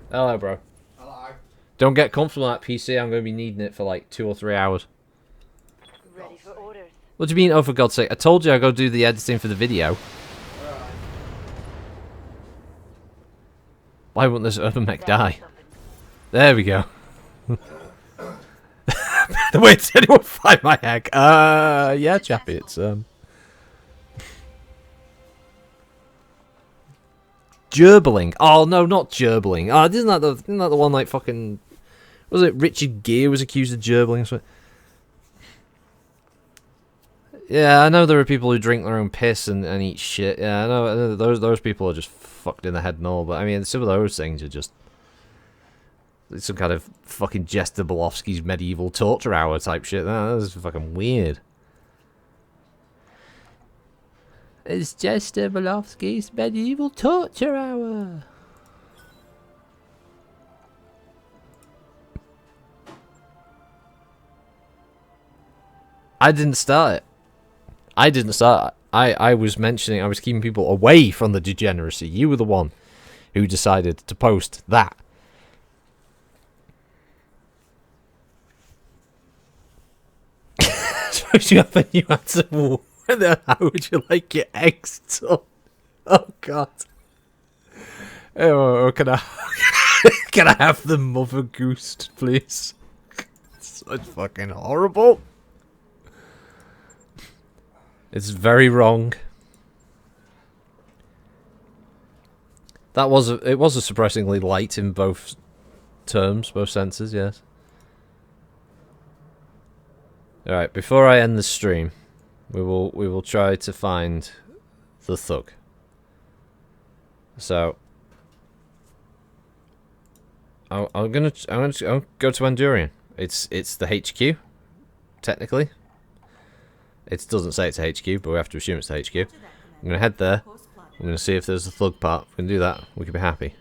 Hello, bro. Hello. Don't get comfortable on that PC. I'm going to be needing it for like 2 or 3 hours. Ready for orders. What do you mean, oh, for God's sake? I told you I go do the editing for the video. Why wouldn't this urban mech die? There we go. Wait, did anyone find my hack? Yeah, chappy, it's, Gerbling. Oh, no, not gerbling. Oh, isn't that the one, like, fucking... Was it Richard Gere was accused of gerbling or something? Yeah, I know there are people who drink their own piss and eat shit. Yeah, I know those people are just fucked in the head and all. But I mean, some of those things are just some kind of fucking Jester Bolofsky's medieval torture hour type shit. That's fucking weird. It's Jester Bolofsky's medieval torture hour. I didn't start it. I didn't start. I was mentioning, I was keeping people away from the degeneracy. You were the one who decided to post that. You have a new answer. How would you like your eggs done? Oh God. Oh, can I can I have the mother goose, please? It's so fucking horrible. It's very wrong. That was it was a surprisingly light in both terms, both senses, yes. Alright, before I end the stream, we will try to find the thug. So I'm gonna go to Endurian. It's the HQ, technically. It doesn't say it's a HQ, but we have to assume it's the HQ. I'm gonna head there. I'm gonna see if there's a thug part. If we can do that, we can be happy.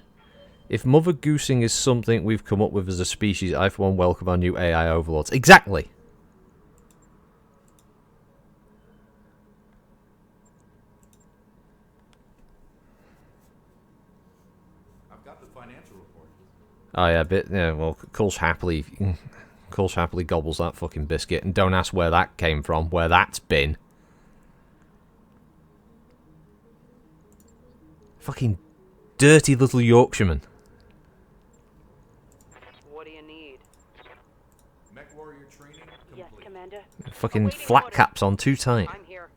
If mother goosing is something we've come up with as a species, I for one welcome our new AI overlords. Exactly. Oh yeah, well, Kulsh happily gobbles that fucking biscuit, and don't ask where that came from, where that's been. Fucking dirty little Yorkshireman. What do you need? Mech warrior training complete. Yes, Commander. Fucking flat caps on too tight. I'm here.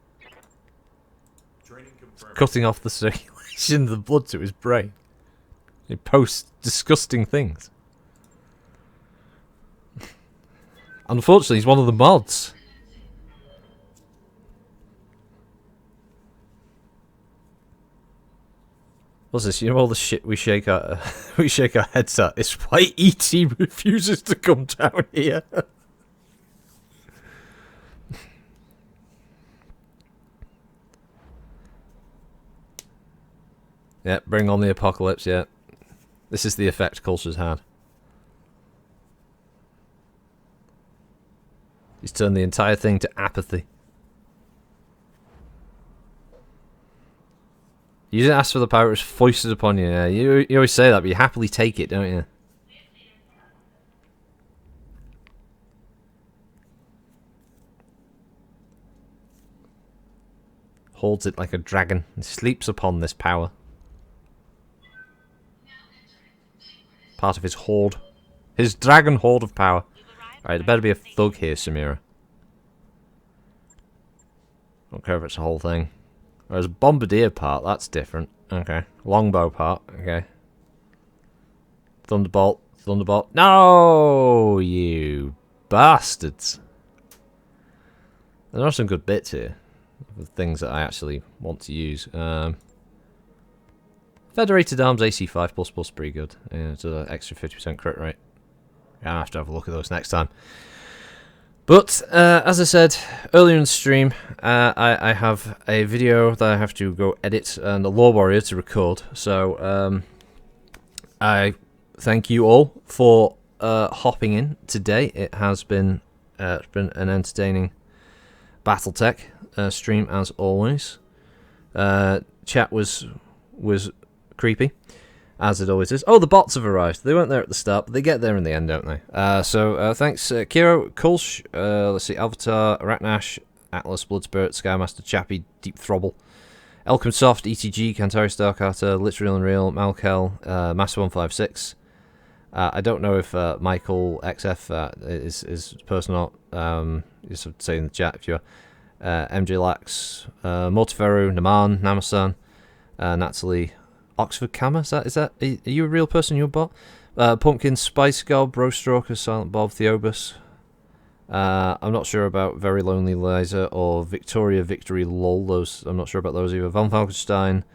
Training confirmed. Cutting off the circulation of the blood to his brain. It posts disgusting things. Unfortunately, he's one of the mods. What's this? You know all the shit we shake our heads at. It's why ET refuses to come down here. Yeah, bring on the apocalypse. Yeah, this is the effect Culture's had. He's turned the entire thing to apathy. You didn't ask for the power, it was foisted upon you. Yeah, you always say that, but you happily take it, don't you? Holds it like a dragon and sleeps upon this power. Part of his hoard. His dragon hoard of power. Alright, there better be a thug here, Samira. Don't care if it's a whole thing. There's a bombardier part, that's different. Okay. Longbow part, okay. Thunderbolt, Thunderbolt. No, you bastards. There are some good bits here. The things that I actually want to use. Federated Arms AC5++, pretty good. Yeah, it's an extra 50% crit rate. I'll have to have a look at those next time. But, as I said earlier in the stream, I have a video that I have to go edit and a Law Warrior to record. So, I thank you all for hopping in today. It has been, an entertaining Battletech stream, as always. Chat was creepy. as it always is. Oh, the bots have arrived. They weren't there at the start, but they get there in the end, don't they? So thanks, Kiro, Kulsh, let's see, Avatar, Arachnash, Atlas, Bloodspirit, Skymaster, Chappie, Deep Throbble, Elcom Soft, ETG, Cantari Starcarter, Literal Unreal, Malkel, Master 156. I don't know if Michael XF is person or not. Just have to say in the chat if you are. MJ Lax, Mortiferu, Naman, Namasan, Natalie, Oxford Kama. Is that? Are you a real person? You're a bot? Pumpkin, Spice Gob, Brostroker, Silent Bob, Theobus. I'm not sure about Very Lonely Liza or Victoria Victory Lol. Those I'm not sure about those either. Von Falkenstein,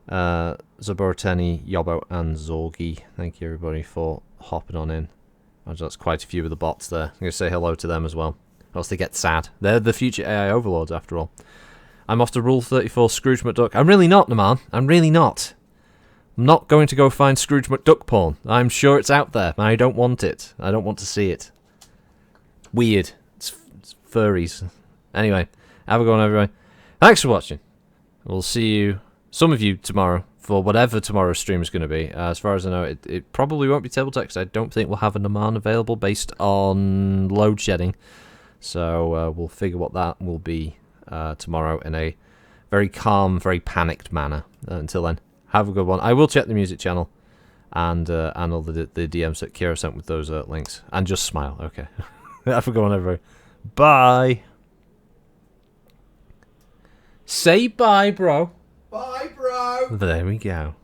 Zaboroteni, Yobbo, and Zorgi. Thank you everybody for hopping on in. That's quite a few of the bots there. I'm going to say hello to them as well. Or else they get sad. They're the future AI overlords after all. I'm off to Rule 34 Scrooge McDuck. I'm really not, Naman. I'm really not. I'm not going to go find Scrooge McDuck porn. I'm sure it's out there. I don't want it. I don't want to see it. Weird. It's furries. Anyway, have a go on everyone. Thanks for watching. We'll see you, some of you, tomorrow for whatever tomorrow's stream is going to be. As far as I know, it probably won't be Battletech because I don't think we'll have a Naman available based on load shedding. So we'll figure what that will be tomorrow in a very calm, very panicked manner. Until then, have a good one. I will check the music channel and all the DMs that Kira sent with those links. And just smile, okay. Have a good one, everybody. Bye. Say bye, bro. Bye, bro. There we go.